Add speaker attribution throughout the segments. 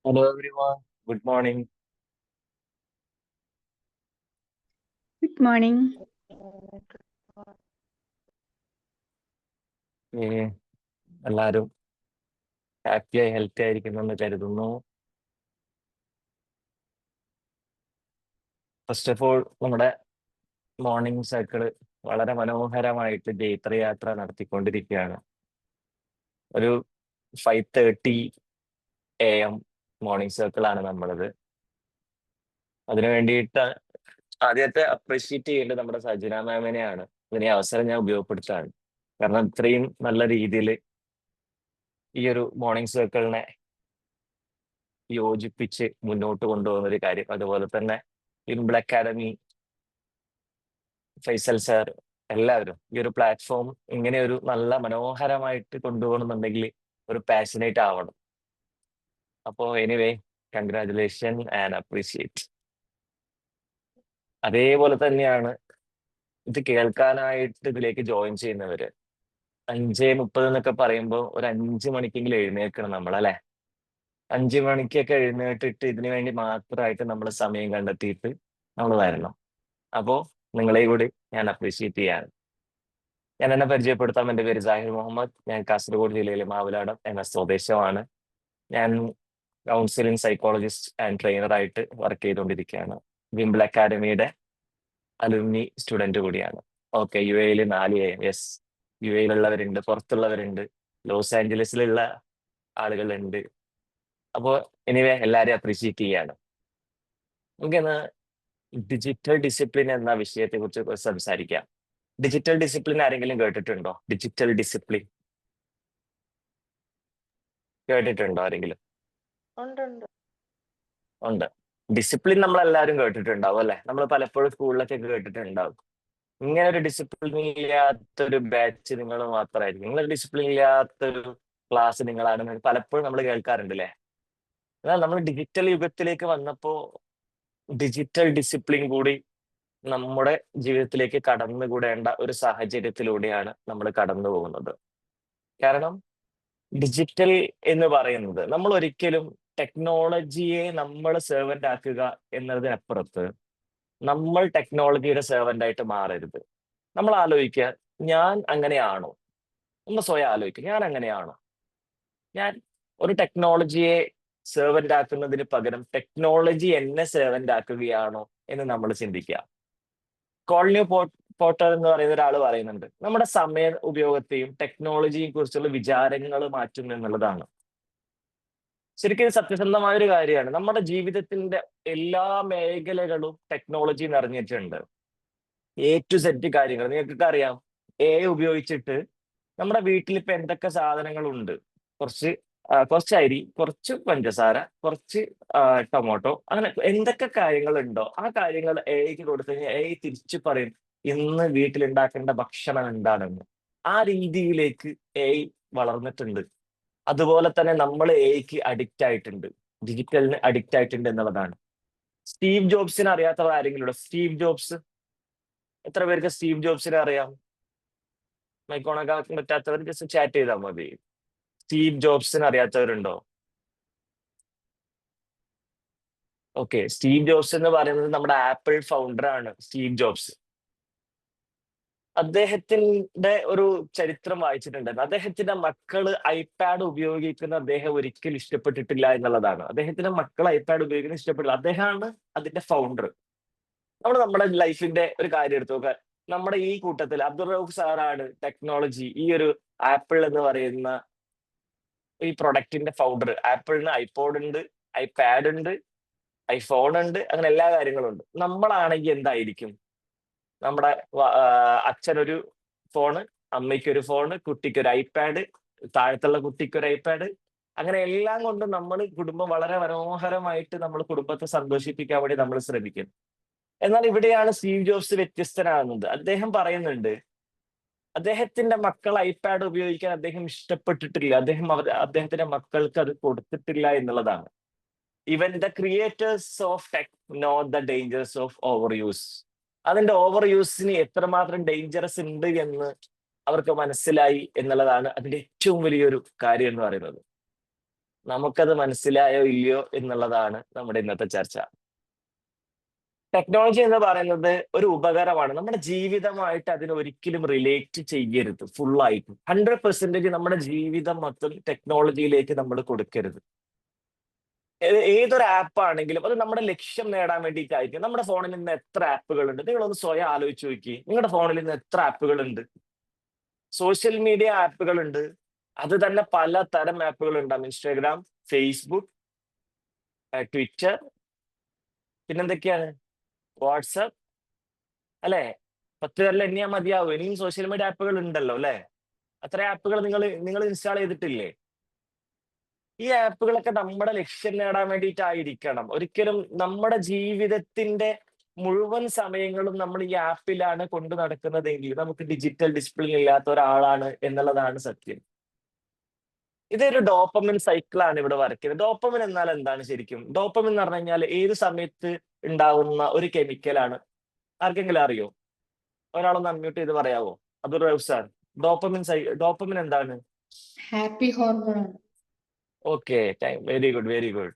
Speaker 1: Hello everyone. Good morning.
Speaker 2: Good morning.
Speaker 1: ഏ, എല്ലാവരും ഹാപ്പിയായി ഹെൽത്തി ആയിരിക്കുന്നു എന്ന് കരുതുന്നു. ഫസ്റ്റ് ഓഫ് ഓൾ നമ്മുടെ മോർണിംഗ് സൈക്കിള് വളരെ മനോഹരമായിട്ട് ജൈത്രയാത്ര നടത്തിക്കൊണ്ടിരിക്കുകയാണ്. ഒരു 5:30 AM മോർണിംഗ് സർക്കിളാണ് നമ്മളത്. അതിനു വേണ്ടിയിട്ട് ആദ്യത്തെ അപ്രീഷിയേറ്റ് ചെയ്യേണ്ടത് നമ്മുടെ സജന മാമിനെയാണ്. ഇതിനെ അവസരം ഞാൻ ഉപയോഗപ്പെടുത്താണ്. കാരണം ഇത്രയും നല്ല രീതിയിൽ ഈ ഒരു മോർണിംഗ് സർക്കിളിനെ യോജിപ്പിച്ച് മുന്നോട്ട് കൊണ്ടുപോകുന്ന ഒരു കാര്യം. അതുപോലെ തന്നെ ഇംബിൾ അക്കാഡമി, ഫൈസൽ സാർ, എല്ലാവരും ഈ ഒരു പ്ലാറ്റ്ഫോം ഇങ്ങനെ ഒരു നല്ല മനോഹരമായിട്ട് കൊണ്ടുപോകണമെന്നുണ്ടെങ്കിൽ ഒരു പാഷനേറ്റ് ആവണം. അപ്പോൾ എനിവേ, കൺഗ്രാറ്റുലേഷൻ ആൻഡ് അപ്രീഷിയേറ്റ്. അതേപോലെ തന്നെയാണ് ഇത് കേൾക്കാനായിട്ട് ഇതിലേക്ക് ജോയിൻ ചെയ്യുന്നവര്. 5:30 എന്നൊക്കെ പറയുമ്പോൾ ഒരു 5 മണിക്കെങ്കിലും എഴുന്നേൽക്കണം നമ്മൾ, അല്ലെ? 5 മണിക്കൊക്കെ എഴുന്നേറ്റിട്ട് ഇതിനു വേണ്ടി മാത്രമായിട്ട് നമ്മൾ സമയം കണ്ടെത്തിയിട്ട് നമ്മൾ വരണം. അപ്പോൾ നിങ്ങളെ കൂടി ഞാൻ അപ്രീഷിയേറ്റ് ചെയ്യാണ്. ഞാൻ എന്നെ പരിചയപ്പെടുത്താം. എൻ്റെ പേര് സാഹിർ മുഹമ്മദ്. ഞാൻ കാസർഗോഡ് ജില്ലയിലെ മാവിലാടം എന്ന സ്വദേശമാണ്. ഞാൻ കൗൺസിലിംഗ് സൈക്കോളജിസ്റ്റ് ആൻഡ് ട്രെയിനറായിട്ട് വർക്ക് ചെയ്തുകൊണ്ടിരിക്കുകയാണ്. വിംബിൾ അക്കാഡമിയുടെ അലുമിനി സ്റ്റുഡന്റ് കൂടിയാണ്. Okay, UAE 4 AM. യെസ്, UAE-ലുള്ളവരുണ്ട്, പുറത്തുള്ളവരുണ്ട്, ലോസ് ആഞ്ചലസിലുള്ള ആളുകളുണ്ട്. അപ്പോൾ എനിവേ എല്ലാവരെയും അപ്രീഷിയേറ്റ് ചെയ്യാണ്. നമുക്കിന്ന് ഡിജിറ്റൽ ഡിസിപ്ലിൻ എന്ന വിഷയത്തെ കുറിച്ച് സംസാരിക്കാം. ഡിജിറ്റൽ ഡിസിപ്ലിൻ ആരെങ്കിലും കേട്ടിട്ടുണ്ടോ? ഡിജിറ്റൽ ഡിസിപ്ലിൻ കേട്ടിട്ടുണ്ടോ ആരെങ്കിലും?
Speaker 3: ഉണ്ട് ഉണ്ട്.
Speaker 1: ഉണ്ട്. ഡിസിപ്ലിൻ നമ്മളെല്ലാവരും കേട്ടിട്ടുണ്ടാവും, അല്ലെ? നമ്മൾ പലപ്പോഴും സ്കൂളിലൊക്കെ കേട്ടിട്ടുണ്ടാവും. ഇങ്ങനെ ഒരു ഡിസിപ്ലിൻ ഇല്ലാത്തൊരു ബാച്ച് നിങ്ങൾ മാത്രമായിരിക്കും, നിങ്ങളൊരു ഡിസിപ്ലിൻ ഇല്ലാത്തൊരു ക്ലാസ് നിങ്ങളാണെന്ന് പലപ്പോഴും നമ്മൾ കേൾക്കാറുണ്ട്, അല്ലെ? എന്നാൽ നമ്മൾ ഡിജിറ്റൽ യുഗത്തിലേക്ക് വന്നപ്പോ ഡിജിറ്റൽ ഡിസിപ്ലിൻ കൂടി നമ്മുടെ ജീവിതത്തിലേക്ക് കടന്നുകൂടേണ്ട ഒരു സാഹചര്യത്തിലൂടെയാണ് നമ്മൾ കടന്നു പോകുന്നത്. കാരണം ഡിജിറ്റൽ എന്ന് പറയുന്നത്, നമ്മൾ ഒരിക്കലും ടെക്നോളജിയെ നമ്മൾ സെർവന്റ് ആക്കുക എന്നതിനപ്പുറത്ത് നമ്മൾ ടെക്നോളജിയുടെ സെർവന്റ് ആയിട്ട് മാറരുത്. നമ്മൾ ആലോചിക്കുക, ഞാൻ അങ്ങനെയാണോ? നമ്മൾ സ്വയം ആലോചിക്കുക, ഞാൻ അങ്ങനെയാണോ? ഞാൻ ഒരു ടെക്നോളജിയെ സെർവന്റ് ആക്കുന്നതിന് പകരം ടെക്നോളജി എന്നെ സെർവന്റ് ആക്കുകയാണോ എന്ന് നമ്മൾ ചിന്തിക്കുക. കോളനി പോർട്ടർ എന്ന് പറയുന്ന ഒരാൾ പറയുന്നുണ്ട്, നമ്മുടെ സമയ ഉപയോഗത്തെയും ടെക്നോളജിയെ കുറിച്ചുള്ള വിചാരങ്ങൾ മാറ്റും എന്നുള്ളതാണ്. ശരിക്കും ഇത് സത്യസന്ധമായ ഒരു കാര്യമാണ്. നമ്മുടെ ജീവിതത്തിന്റെ എല്ലാ മേഖലകളും ടെക്നോളജി നിറഞ്ഞിട്ടുണ്ട്. A to Z കാര്യങ്ങൾ നിങ്ങൾക്കൊക്കെ അറിയാം. ഉപയോഗിച്ചിട്ട് നമ്മുടെ വീട്ടിൽ ഇപ്പൊ എന്തൊക്കെ സാധനങ്ങളുണ്ട്? കുറച്ച് അരി, കുറച്ച് പഞ്ചസാര, കുറച്ച് ടൊമാറ്റോ, അങ്ങനെ എന്തൊക്കെ കാര്യങ്ങളുണ്ടോ ആ കാര്യങ്ങൾ എക്ക് കൊടുത്തു കഴിഞ്ഞാൽ തിരിച്ചു പറയും ഇന്ന് വീട്ടിലുണ്ടാക്കേണ്ട ഭക്ഷണം എന്താണെന്ന്. ആ രീതിയിലേക്ക് വളർന്നിട്ടുണ്ട്. അതുപോലെ തന്നെ നമ്മൾ എക്ക് അഡിക്റ്റ് ആയിട്ടുണ്ട്, ഡിജിറ്റലിന് അഡിക്റ്റ് ആയിട്ടുണ്ട് എന്നുള്ളതാണ്. സ്റ്റീവ് ജോബ്സിനെ അറിയാത്തവർ ആരെങ്കിലും ഉണ്ടോ? സ്റ്റീവ് ജോബ്സ്, എത്ര പേർക്ക് സ്റ്റീവ് ജോബ്സിനെ അറിയാം? മൈക്കോണാക്കാൻ പറ്റാത്തവർ ജസ്റ്റ് ചാറ്റ് ചെയ്താൽ മതി. സ്റ്റീവ് ജോബ്സിനെ അറിയാത്തവരുണ്ടോ? ഓക്കെ, സ്റ്റീവ് ജോബ്സ് എന്ന് പറയുന്നത് നമ്മുടെ ആപ്പിൾ ഫൗണ്ടർ ആണ്. സ്റ്റീവ് ജോബ്സ്, അദ്ദേഹത്തിന്റെ ഒരു ചരിത്രം വായിച്ചിട്ടുണ്ടായിരുന്നു. അദ്ദേഹത്തിന്റെ മക്കള് ഐപാഡ് ഉപയോഗിക്കുന്ന അദ്ദേഹം ഒരിക്കലും ഇഷ്ടപ്പെട്ടിട്ടില്ല എന്നുള്ളതാണ്. അദ്ദേഹത്തിന്റെ മക്കൾ ഐപാഡ് ഉപയോഗിക്കുന്നത് ഇഷ്ടപ്പെട്ടില്ല. അദ്ദേഹമാണ് അതിന്റെ ഫൗണ്ടർ. നമ്മുടെ ലൈഫിന്റെ ഒരു കാര്യം എടുത്തു നോക്കുക. നമ്മുടെ ഈ കൂട്ടത്തിൽ അബ്ദുൾ റൌഫ് സാറാണ് ടെക്നോളജി, ഈ ഒരു ആപ്പിൾ എന്ന് പറയുന്ന ഈ പ്രൊഡക്റ്റിന്റെ ഫൗണ്ടർ. ആപ്പിളിന് ഐപോഡ് ഉണ്ട്, ഐപാഡ് ഉണ്ട്, ഐഫോൺ ഉണ്ട്, അങ്ങനെ എല്ലാ കാര്യങ്ങളും ഉണ്ട്. നമ്മളാണെങ്കിൽ എന്തായിരിക്കും? നമ്മുടെ അച്ഛനൊരു ഫോണ്, അമ്മയ്ക്കൊരു ഫോണ്, കുട്ടിക്കൊരു ഐപാഡ്, താഴത്തുള്ള കുട്ടിക്കൊരു ഐപാഡ്, അങ്ങനെ എല്ലാം കൊണ്ടും നമ്മൾ കുടുംബം വളരെ മനോഹരമായിട്ട് നമ്മൾ കുടുംബത്തെ സന്തോഷിപ്പിക്കാൻ വേണ്ടി നമ്മൾ ശ്രമിക്കും. എന്നാൽ ഇവിടെയാണ് സ്റ്റീവ് ജോബ്സ് വ്യത്യസ്തനാകുന്നത്. അദ്ദേഹം പറയുന്നുണ്ട്, അദ്ദേഹത്തിന്റെ മക്കൾ ഐപാഡ് ഉപയോഗിക്കാൻ അദ്ദേഹം ഇഷ്ടപ്പെട്ടിട്ടില്ല, അദ്ദേഹത്തിന്റെ മക്കൾക്ക് അത് കൊടുത്തിട്ടില്ല എന്നുള്ളതാണ്. Even the creators of tech know the dangers of over use. അതിന്റെ ഓവർ യൂസിന് എത്രമാത്രം ഡേഞ്ചറസ് ഉണ്ട് എന്ന് അവർക്ക് മനസ്സിലായി എന്നുള്ളതാണ് അതിന്റെ ഏറ്റവും വലിയൊരു കാര്യം എന്ന് പറയുന്നത്. നമുക്കത് മനസ്സിലായോ ഇല്ലയോ എന്നുള്ളതാണ് നമ്മുടെ ഇന്നത്തെ ചർച്ച. ടെക്നോളജി എന്ന് പറയുന്നത് ഒരു ഉപകരമാണ്. നമ്മുടെ ജീവിതമായിട്ട് അതിനെ ഒരിക്കലും റിലേറ്റ് ചെയ്യരുത്. ഫുള്ളായിട്ട് 100% നമ്മുടെ ജീവിതം മൊത്തം ടെക്നോളജിയിലേക്ക് നമ്മൾ കൊടുക്കരുത്. ഏതൊരു ആപ്പ് ആണെങ്കിലും അത് നമ്മുടെ ലക്ഷ്യം നേടാൻ വേണ്ടിയിട്ടായിരിക്കും. നമ്മുടെ ഫോണിൽ നിന്ന് എത്ര ആപ്പുകൾ ഉണ്ട്? നിങ്ങളൊന്ന് സ്വയം ആലോചിച്ച് നോക്കി. നിങ്ങളുടെ ഫോണിൽ നിന്ന് എത്ര ആപ്പുകൾ ഉണ്ട്? സോഷ്യൽ മീഡിയ ആപ്പുകൾ ഉണ്ട്. അത് തന്നെ പലതരം ആപ്പുകൾ ഉണ്ടാകും. ഇൻസ്റ്റാഗ്രാം, ഫേസ്ബുക്ക്, ട്വിറ്റർ, പിന്നെന്തൊക്കെയാണ്? വാട്സപ്പ്, അല്ലെ? 10 പേരിൽ എണ്ണിയാൽ മതിയാവും. ഇനിയും സോഷ്യൽ മീഡിയ ആപ്പുകൾ ഉണ്ടല്ലോ, അല്ലെ? അത്ര ആപ്പുകൾ നിങ്ങൾ ഇൻസ്റ്റാൾ ചെയ്തിട്ടില്ലേ? ഈ ആപ്പുകളൊക്കെ നമ്മുടെ ലക്ഷ്യം നേടാൻ വേണ്ടിയിട്ടായിരിക്കണം. ഒരിക്കലും നമ്മുടെ ജീവിതത്തിന്റെ മുഴുവൻ സമയങ്ങളും നമ്മൾ ഈ ആപ്പിലാണ് കൊണ്ടു നടക്കുന്നതെങ്കിൽ നമുക്ക് ഡിജിറ്റൽ ഡിസിപ്ലിൻ ഇല്ലാത്ത ഒരാളാണ് എന്നുള്ളതാണ് സത്യം. ഇതൊരു ഡോപ്പമിൻ സൈക്കിളാണ് ഇവിടെ വരയ്ക്കുന്നത്. ഡോപ്പമിൻ എന്നാൽ എന്താണ് ശരിക്കും? ഡോപ്പമിൻ എന്ന് പറഞ്ഞു കഴിഞ്ഞാൽ ഏത് സമയത്ത് ഉണ്ടാവുന്ന ഒരു കെമിക്കലാണ്. ആർക്കെങ്കിലും അറിയോ? ഒരാളൊന്ന് അൺമ്യൂട്ട് ചെയ്ത് പറയാവോ? അബ്ദുൾ റൌഫ് സാർ, ഡോപ്പമിൻ എന്താണ്?
Speaker 3: Happy hormone.
Speaker 1: Okay, very good, very good.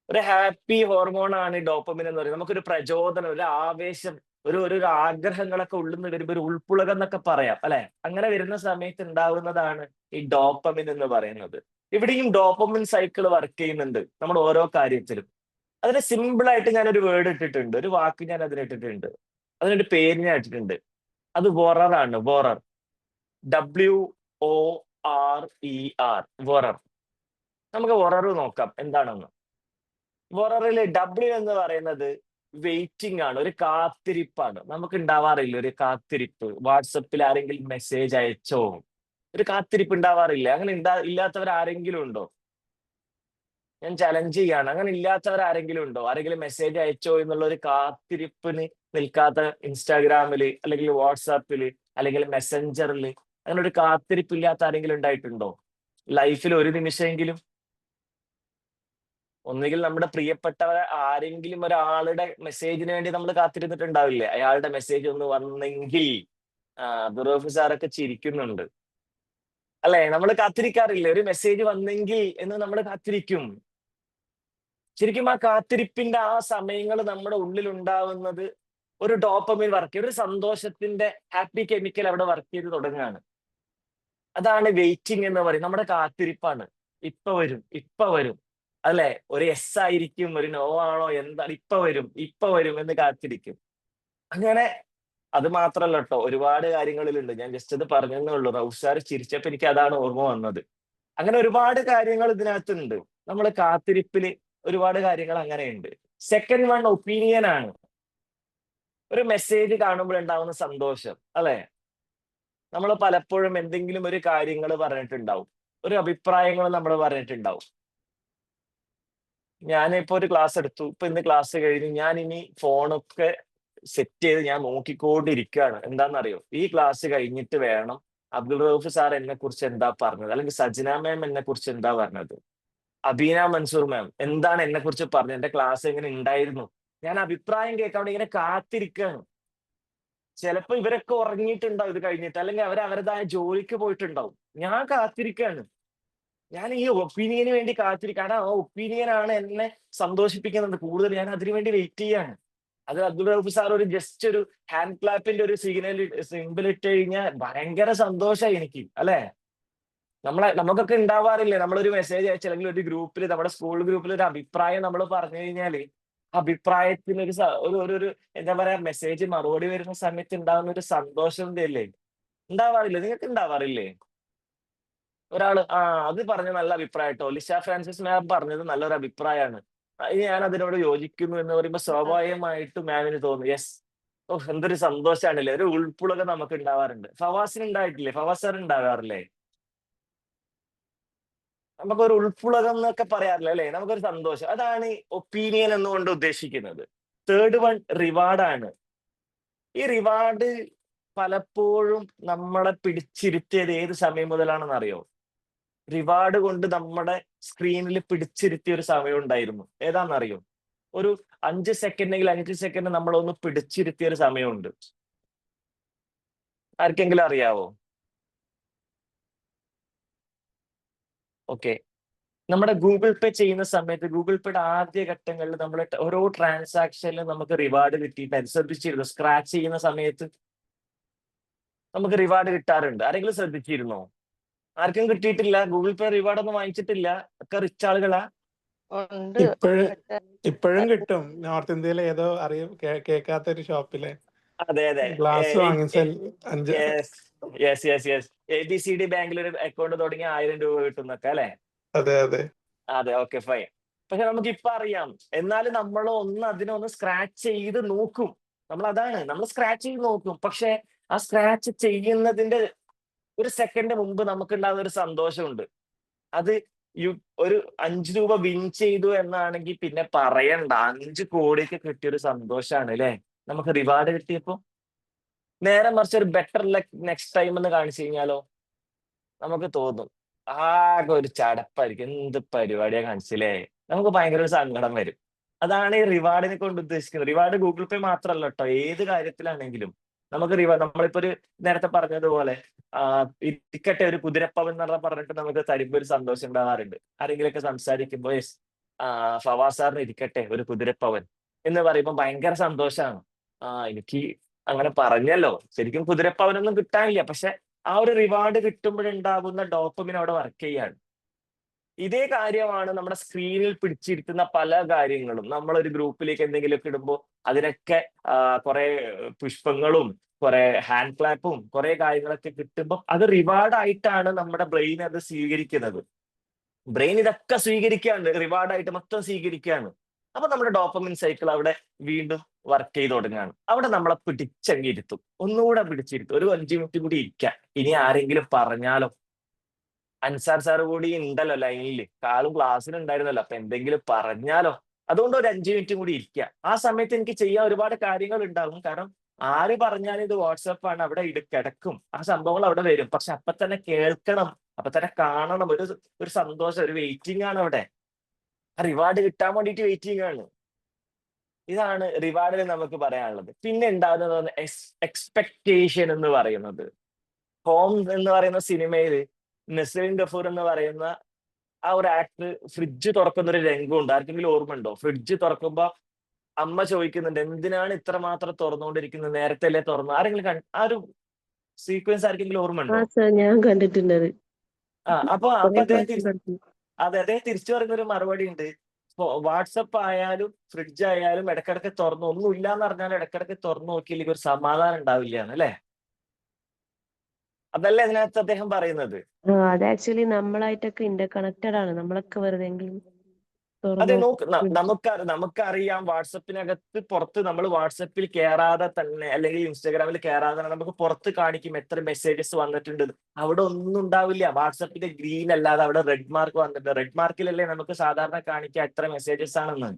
Speaker 1: ഒരു ഹാപ്പി ഹോർമോൺ ആണ് ഈ ഡോപ്പമിൻ എന്ന് പറയുന്നത്. നമുക്കൊരു പ്രചോദനം, ഒരു ആവേശം, ഒരു ആഗ്രഹങ്ങളൊക്കെ ഉള്ളിൽ നിന്ന് വരുമ്പോൾ ഒരു ഉൾപ്പുളകം എന്നൊക്കെ പറയാം, അല്ലെ? അങ്ങനെ വരുന്ന സമയത്ത് ഉണ്ടാവുന്നതാണ് ഈ ഡോപ്പമിൻ എന്ന് പറയുന്നത്. ഇവിടെയും ഡോപ്പമിൻ സൈക്കിൾ വർക്ക് ചെയ്യുന്നുണ്ട് നമ്മൾ ഓരോ കാര്യത്തിലും. അതിന് സിമ്പിൾ ആയിട്ട് ഞാനൊരു വേർഡ് ഇട്ടിട്ടുണ്ട്, ഒരു വാക്ക് ഞാൻ അതിന് ഇട്ടിട്ടുണ്ട്, അതിനൊരു പേര് ഞാൻ ഇട്ടിട്ടുണ്ട്. അത് വൊറർ ആണ്. വൊറർ, WORER, വൊറർ. നമുക്ക് വൊറർ നോക്കാം എന്താണെന്ന്. വൊററിലെ W എന്ന് പറയുന്നത് വെയിറ്റിംഗ് ആണ്, ഒരു കാത്തിരിപ്പാണ്. നമുക്ക് ഉണ്ടാവാറില്ല ഒരു കാത്തിരിപ്പ്? വാട്സപ്പിൽ ആരെങ്കിലും മെസ്സേജ് അയച്ചോ? ഒരു കാത്തിരിപ്പ് ഉണ്ടാവാറില്ല? അങ്ങനെ ഇല്ലാത്തവർ ആരെങ്കിലും ഉണ്ടോ? ഞാൻ ചലഞ്ച് ചെയ്യാണ്, അങ്ങനെ ഇല്ലാത്തവർ ആരെങ്കിലും ഉണ്ടോ? ആരെങ്കിലും മെസ്സേജ് അയച്ചോ എന്നുള്ള ഒരു കാത്തിരിപ്പിന് നിൽക്കാത്ത ഇൻസ്റ്റാഗ്രാമില് അല്ലെങ്കിൽ വാട്സാപ്പില് അല്ലെങ്കിൽ മെസ്സഞ്ചറിൽ അങ്ങനെ ഒരു കാത്തിരിപ്പില്ലാത്ത ആരെങ്കിലും ഉണ്ടായിട്ടുണ്ടോ ലൈഫിൽ ഒരു നിമിഷമെങ്കിലും? ഒന്നുകിൽ നമ്മുടെ പ്രിയപ്പെട്ടവർ ആരെങ്കിലും ഒരാളുടെ മെസ്സേജിന് വേണ്ടി നമ്മൾ കാത്തിരുന്നിട്ടുണ്ടാവില്ലേ? അയാളുടെ മെസ്സേജ് ഒന്ന് വന്നെങ്കിൽ. അബ്ദുറൌഫ് സാറൊക്കെ ചിരിക്കുന്നുണ്ട്, അല്ലെ? നമ്മൾ കാത്തിരിക്കാറില്ലേ? ഒരു മെസ്സേജ് വന്നെങ്കിൽ എന്ന് നമ്മൾ കാത്തിരിക്കും. ശരിക്കും ആ കാത്തിരിപ്പിന്റെ ആ സമയങ്ങൾ നമ്മുടെ ഉള്ളിൽ ഉണ്ടാവുന്നത് ഒരു ഡോപ്പമിൻ വർക്ക് ചെയ്ത്, ഒരു സന്തോഷത്തിന്റെ ഹാപ്പി കെമിക്കൽ അവിടെ വർക്ക് ചെയ്ത് തുടങ്ങുകയാണ്. അതാണ് വെയിറ്റിംഗ് എന്ന് പറയും. നമ്മുടെ കാത്തിരിപ്പാണ്. ഇപ്പൊ വരും, ഇപ്പൊ വരും, അല്ലെ? ഒരു യെസ് ആയിരിക്കും, ഒരു നോ ആണോ, എന്താണ്? ഇപ്പൊ വരും എന്ന് കാത്തിരിക്കും. അങ്ങനെ അത് മാത്രല്ല കേട്ടോ, ഒരുപാട് കാര്യങ്ങളിലുണ്ട്. ഞാൻ ജസ്റ്റ് അത് പറഞ്ഞതേ ഉള്ളൂ. റൌസാർ ചിരിച്ചപ്പോ എനിക്ക് അതാണ് ഓർമ്മ വന്നത്. അങ്ങനെ ഒരുപാട് കാര്യങ്ങൾ ഇതിനകത്തുണ്ട്. നമ്മൾ കാത്തിരിപ്പില് ഒരുപാട് കാര്യങ്ങൾ അങ്ങനെയുണ്ട്. സെക്കൻഡ് വൺ ഒപ്പീനിയൻ ആണ്. ഒരു മെസ്സേജ് കാണുമ്പോൾ ഉണ്ടാവുന്ന സന്തോഷം, അല്ലെ? നമ്മൾ പലപ്പോഴും എന്തെങ്കിലും ഒരു കാര്യങ്ങൾ പറഞ്ഞിട്ടുണ്ടാവും, ഒരു അഭിപ്രായങ്ങൾ നമ്മൾ പറഞ്ഞിട്ടുണ്ടാവും. ഞാനിപ്പോ ഒരു ക്ലാസ് എടുത്തു, ഇപ്പൊ ഇന്ന് ക്ലാസ് കഴിഞ്ഞു, ഞാൻ ഇനി ഫോണൊക്കെ സെറ്റ് ചെയ്ത് ഞാൻ നോക്കിക്കൊണ്ടിരിക്കുകയാണ്. എന്താണെന്നറിയോ? ഈ ക്ലാസ് കഴിഞ്ഞിട്ട് വേണം അബ്ദുൾ റൌഫ് സാർ എന്നെ കുറിച്ച് എന്താ പറഞ്ഞത്, അല്ലെങ്കിൽ സജ്ന മാം എന്നെ കുറിച്ച് എന്താ പറഞ്ഞത്, അബീന മൻസൂർ മാം എന്താണ് എന്നെ കുറിച്ച് പറഞ്ഞത്, എന്റെ ക്ലാസ് എങ്ങനെ ഉണ്ടായിരുന്നു, ഞാൻ അഭിപ്രായം കേൾക്കാൻ വേണ്ടി ഇങ്ങനെ കാത്തിരിക്കുകയാണ്. ചിലപ്പോ ഇവരൊക്കെ ഉറങ്ങിയിട്ടുണ്ടാവും ഇത് കഴിഞ്ഞിട്ട്, അല്ലെങ്കിൽ അവരവരുടേതായ ജോലിക്ക് പോയിട്ടുണ്ടാവും. ഞാൻ കാത്തിരിക്കുകയാണ്. ഞാൻ ഈ ഒപ്പീനിയന് വേണ്ടി കാത്തിരിക്കുക. കാരണം ആ ഒപ്പീനിയൻ ആണ് എന്നെ സന്തോഷിപ്പിക്കുന്നത് കൂടുതൽ. ഞാൻ അതിനു വേണ്ടി വെയിറ്റ് ചെയ്യാണ്. അത് അബ്ദുൾ റൌഫ് സാർ ഒരു ജസ്റ്റ് ഒരു ഹാൻഡ് ക്ലാപ്പിന്റെ ഒരു സിമ്പിൾ ഇട്ട് കഴിഞ്ഞാൽ ഭയങ്കര സന്തോഷമായി എനിക്ക്, അല്ലെ? നമുക്കൊക്കെ ഉണ്ടാവാറില്ലേ? നമ്മളൊരു മെസ്സേജ് അയച്ചു അല്ലെങ്കിൽ ഒരു ഗ്രൂപ്പിൽ, നമ്മുടെ സ്കൂൾ ഗ്രൂപ്പിൽ ഒരു അഭിപ്രായം നമ്മൾ പറഞ്ഞു കഴിഞ്ഞാല് അഭിപ്രായത്തിന് ഒരു എന്താ പറയാ, മെസ്സേജ് മറുപടി വരുന്ന സമയത്ത് ഉണ്ടാകുന്ന ഒരു സന്തോഷം അല്ലേ? ഉണ്ടാവാറില്ലേ? നിങ്ങൾക്ക് ഉണ്ടാവാറില്ലേ? ഒരാള് അത് പറഞ്ഞ നല്ല അഭിപ്രായം കേട്ടോ, ലിഷ ഫ്രാൻസിസ് മാം പറഞ്ഞത് നല്ലൊരു അഭിപ്രായമാണ്, ഞാൻ അതിനോട് യോജിക്കുന്നു എന്ന് പറയുമ്പോൾ സ്വാഭാവികമായിട്ടും മാമിന് തോന്നുന്നു യെസ്, ഓ എന്തൊരു സന്തോഷമാണല്ലേ, ഒരു ഉൾപ്പുളക നമുക്ക് ഉണ്ടാവാറുണ്ട്. ഫവാസിന് ഉണ്ടായിട്ടില്ലേ? ഫവാസ് സാർ ഉണ്ടാകാറില്ലേ? നമുക്കൊരു ഉൾപ്പുളകം എന്നൊക്കെ പറയാറില്ല, അല്ലെ? നമുക്കൊരു സന്തോഷം. അതാണ് ഒപ്പീനിയൻ എന്നുകൊണ്ട് ഉദ്ദേശിക്കുന്നത്. തേർഡ് വൺ റിവാർഡാണ്. ഈ റിവാർഡ് പലപ്പോഴും നമ്മളെ പിടിച്ചിരുത്തിയത് ഏത് സമയം മുതലാണെന്ന് അറിയോ? റിവാർഡ് കൊണ്ട് നമ്മുടെ സ്ക്രീനിൽ പിടിച്ചിരുത്തിയ ഒരു സമയം ഉണ്ടായിരുന്നു. ഏതാണെന്നറിയോ? ഒരു 5 സെക്കൻഡെങ്കിൽ 5 സെക്കൻഡ് നമ്മളൊന്ന് പിടിച്ചിരുത്തിയ ഒരു സമയമുണ്ട്. ആർക്കെങ്കിലും അറിയാവോ? ഓക്കെ, നമ്മുടെ ഗൂഗിൾ പേ ചെയ്യുന്ന സമയത്ത് ഗൂഗിൾ പേയുടെ ആദ്യ ഘട്ടങ്ങളിൽ നമ്മൾ ഓരോ ട്രാൻസാക്ഷനിലും നമുക്ക് റിവാർഡ് കിട്ടിയിട്ട് ശ്രദ്ധിച്ചിരുന്നു. സ്ക്രാച്ച് ചെയ്യുന്ന സമയത്ത് നമുക്ക് റിവാർഡ് കിട്ടാറുണ്ട്. ആരെങ്കിലും ശ്രദ്ധിച്ചിരുന്നോ? ആർക്കും കിട്ടിയിട്ടില്ല? ഗൂഗിൾ പേ റിവാർഡ് ഒന്നും വാങ്ങിച്ചിട്ടില്ല? ഒക്കെ റിച്ച് ആളുകളാ?
Speaker 4: ഉണ്ട്.
Speaker 5: ഇപ്പോഴും കിട്ടും. നോർത്ത് ഇന്ത്യയിലെ ഏതോ കേൾക്കാത്ത ഒരു ഷോപ്പിലെ
Speaker 1: അതെ അതെ.
Speaker 5: ഗ്ലാസ് വാങ്ങിച്ചാൽ
Speaker 1: ABCD ബാങ്കിൽ ഒരു അക്കൗണ്ട് തുടങ്ങി 1000 രൂപ കിട്ടുന്നൊക്കെ അല്ലെ?
Speaker 5: അതെ അതെ
Speaker 1: അതെ, ഓക്കെ ഫൈൻ. പക്ഷെ നമുക്ക് ഇപ്പൊ അറിയാം. എന്നാലും നമ്മൾ അതിനൊന്ന് സ്ക്രാച്ച് ചെയ്ത് നോക്കും. നമ്മൾ സ്ക്രാച്ച് ചെയ്ത് നോക്കും. പക്ഷെ ആ സ്ക്രാച്ച് ചെയ്യുന്നതിന്റെ ഒരു സെക്കൻഡ് മുമ്പ് നമുക്കുണ്ടാകുന്ന ഒരു സന്തോഷമുണ്ട്. അത് ഒരു 5 രൂപ വിൻ ചെയ്തു എന്നാണെങ്കിൽ പിന്നെ പറയണ്ട. 5 കോടിക്ക് കിട്ടിയൊരു സന്തോഷാണ് അല്ലെ നമുക്ക് റിവാർഡ് കിട്ടിയപ്പോ. നേരെ മറിച്ച് ഒരു ബെറ്റർ ലക്ക് നെക്സ്റ്റ് ടൈം എന്ന് കാണിച്ചു കഴിഞ്ഞാലോ നമുക്ക് തോന്നും ആകെ ഒരു ചടപ്പായിരിക്കും. എന്ത് പരിപാടിയാ കാണിച്ചില്ലേ? നമുക്ക് ഭയങ്കര ഒരു സങ്കടം വരും. അതാണ് ഈ റിവാർഡിനെ കൊണ്ട് ഉദ്ദേശിക്കുന്നത്. റിവാർഡ് ഗൂഗിൾ പേ മാത്രമല്ല കേട്ടോ, ഏത് കാര്യത്തിലാണെങ്കിലും നമുക്ക് നമ്മളിപ്പോ ഒരു നേരത്തെ പറഞ്ഞതുപോലെ ഇരിക്കട്ടെ ഒരു കുതിരപ്പവൻ എന്ന് പറഞ്ഞിട്ട് നമുക്ക് തരുമ്പോ ഒരു സന്തോഷം ഉണ്ടാവാറുണ്ട്. ആരെങ്കിലുമൊക്കെ സംസാരിക്കുമ്പോ ഫവാസ് സാറിന് ഇരിക്കട്ടെ ഒരു കുതിരപ്പവൻ എന്ന് പറയുമ്പോൾ ഭയങ്കര സന്തോഷമാണ്. എനിക്ക് അങ്ങനെ പറഞ്ഞല്ലോ. ശരിക്കും കുതിരപ്പവനൊന്നും കിട്ടാനില്ല. പക്ഷെ ആ ഒരു റിവാർഡ് കിട്ടുമ്പോഴുണ്ടാകുന്ന ഡോപ്പമിൻ അവിടെ വർക്ക് ചെയ്യാണ്. ഇതേ കാര്യമാണ് നമ്മുടെ സ്ക്രീനിൽ പിടിച്ചിരിക്കുന്ന പല കാര്യങ്ങളും. നമ്മളൊരു ഗ്രൂപ്പിലേക്ക് എന്തെങ്കിലുമൊക്കെ ഇടുമ്പോൾ അതിനൊക്കെ കുറെ പുഷ്പങ്ങളും കുറെ ഹാൻഡ് ക്ലാപ്പും കുറെ കാര്യങ്ങളൊക്കെ കിട്ടുമ്പോൾ അത് റിവാർഡ് ആയിട്ടാണ് നമ്മുടെ ബ്രെയിൻ അത് സ്വീകരിക്കുന്നത്. ബ്രെയിൻ ഇതൊക്കെ സ്വീകരിക്കുകയാണ്, റിവാർഡായിട്ട് മൊത്തം സ്വീകരിക്കുകയാണ്. അപ്പൊ നമ്മുടെ ഡോപ്പമിൻ സൈക്കിൾ അവിടെ വീണ്ടും വർക്ക് ചെയ്ത് തുടങ്ങുകയാണ്. അവിടെ നമ്മളെ പിടിച്ചങ്ങിരുത്തും, ഒന്നുകൂടെ പിടിച്ചിരുത്തും. ഒരു 5 മിനിറ്റ് കൂടി ഇരിക്കാം. ഇനി ആരെങ്കിലും പറഞ്ഞാലോ? അൻസാർ സാറ് കൂടി ഉണ്ടല്ലോ ലൈനിൽ, കാളും ക്ലാസ്സിൽ ഉണ്ടായിരുന്നല്ലോ. അപ്പൊ എന്തെങ്കിലും പറഞ്ഞാലോ? അതുകൊണ്ട് ഒരു 5 മിനിറ്റ് കൂടി ഇരിക്കുക. ആ സമയത്ത് എനിക്ക് ചെയ്യാൻ ഒരുപാട് കാര്യങ്ങൾ ഉണ്ടാകും. കാരണം ആര് പറഞ്ഞാലും ഇത് വാട്സപ്പ് ആണ്, അവിടെ കിടക്കും. ആ സംഭവങ്ങൾ അവിടെ വരും. പക്ഷെ അപ്പൊ തന്നെ കേൾക്കണം, അപ്പൊ തന്നെ കാണണം. ഒരു സന്തോഷം, ഒരു വെയിറ്റിംഗ് ആണ് അവിടെ. ആ റിവാർഡ് കിട്ടാൻ വേണ്ടിയിട്ട് വെയിറ്റിംഗ് ആണ്. ഇതാണ് റിവാർഡിൽ നമുക്ക് പറയാനുള്ളത്. പിന്നെ ഉണ്ടാകുന്നത് എക്സ്പെക്ടേഷൻ എന്ന് പറയുന്നത്. ഹോം എന്ന് പറയുന്ന സിനിമയിൽ നസീം ഗഫൂർ എന്ന് പറയുന്ന ആ ഒരു ആക്ടർ ഫ്രിഡ്ജ് തുറക്കുന്ന ഒരു രംഗമുണ്ട്. ആർക്കെങ്കിലും ഓർമ്മ ഉണ്ടോ? ഫ്രിഡ്ജ് തുറക്കുമ്പോ അമ്മ ചോദിക്കുന്നുണ്ട്, എന്തിനാണ് ഇത്ര മാത്രം തുറന്നുകൊണ്ടിരിക്കുന്നത്, നേരത്തെ അല്ലേ തുറന്നു? ആരെങ്കിലും ആ ഒരു സീക്വൻസ് ആർക്കെങ്കിലും ഓർമ്മ ഉണ്ടോ?
Speaker 4: ഞാൻ കണ്ടിട്ടുണ്ട്.
Speaker 1: അപ്പൊ അദ്ദേഹം തിരിച്ചു പറയുന്ന ഒരു മറുപടി ഉണ്ട്. വാട്സപ്പ് ആയാലും ഫ്രിഡ്ജ് ആയാലും ഇടക്കിടക്ക് തുറന്നു, ഒന്നും ഇല്ലാന്ന് പറഞ്ഞാൽ ഇടക്കിടക്ക് തുറന്നു നോക്കിയില്ലെങ്കിൽ ഒരു സമാധാനം ഉണ്ടാവില്ല എന്നല്ലേ? അതല്ലേ അതിനകത്ത് അദ്ദേഹം പറയുന്നത്.
Speaker 4: അത് ആക്ച്വലി നമ്മളായിട്ടൊക്കെ ഇന്റർ കണക്റ്റഡ് ആണ്. നമ്മളൊക്കെ വെറുതെ
Speaker 1: അതെ, നമുക്കറിയാം വാട്സപ്പിനകത്ത് പുറത്ത് നമ്മൾ വാട്സപ്പിൽ കയറാതെ തന്നെ അല്ലെങ്കിൽ ഇൻസ്റ്റാഗ്രാമിൽ കയറാതെ തന്നെ നമുക്ക് പുറത്ത് കാണിക്കും എത്ര മെസ്സേജസ് വന്നിട്ടുണ്ട്. അവിടെ ഒന്നും ഉണ്ടാവില്ല. വാട്സപ്പിന്റെ ഗ്രീൻ അല്ലാതെ അവിടെ റെഡ് മാർക്ക് വന്നിട്ടുണ്ട്. റെഡ് മാർക്കിലല്ലേ നമുക്ക് സാധാരണ കാണിക്കുക എത്ര മെസ്സേജസ് ആണെന്ന്.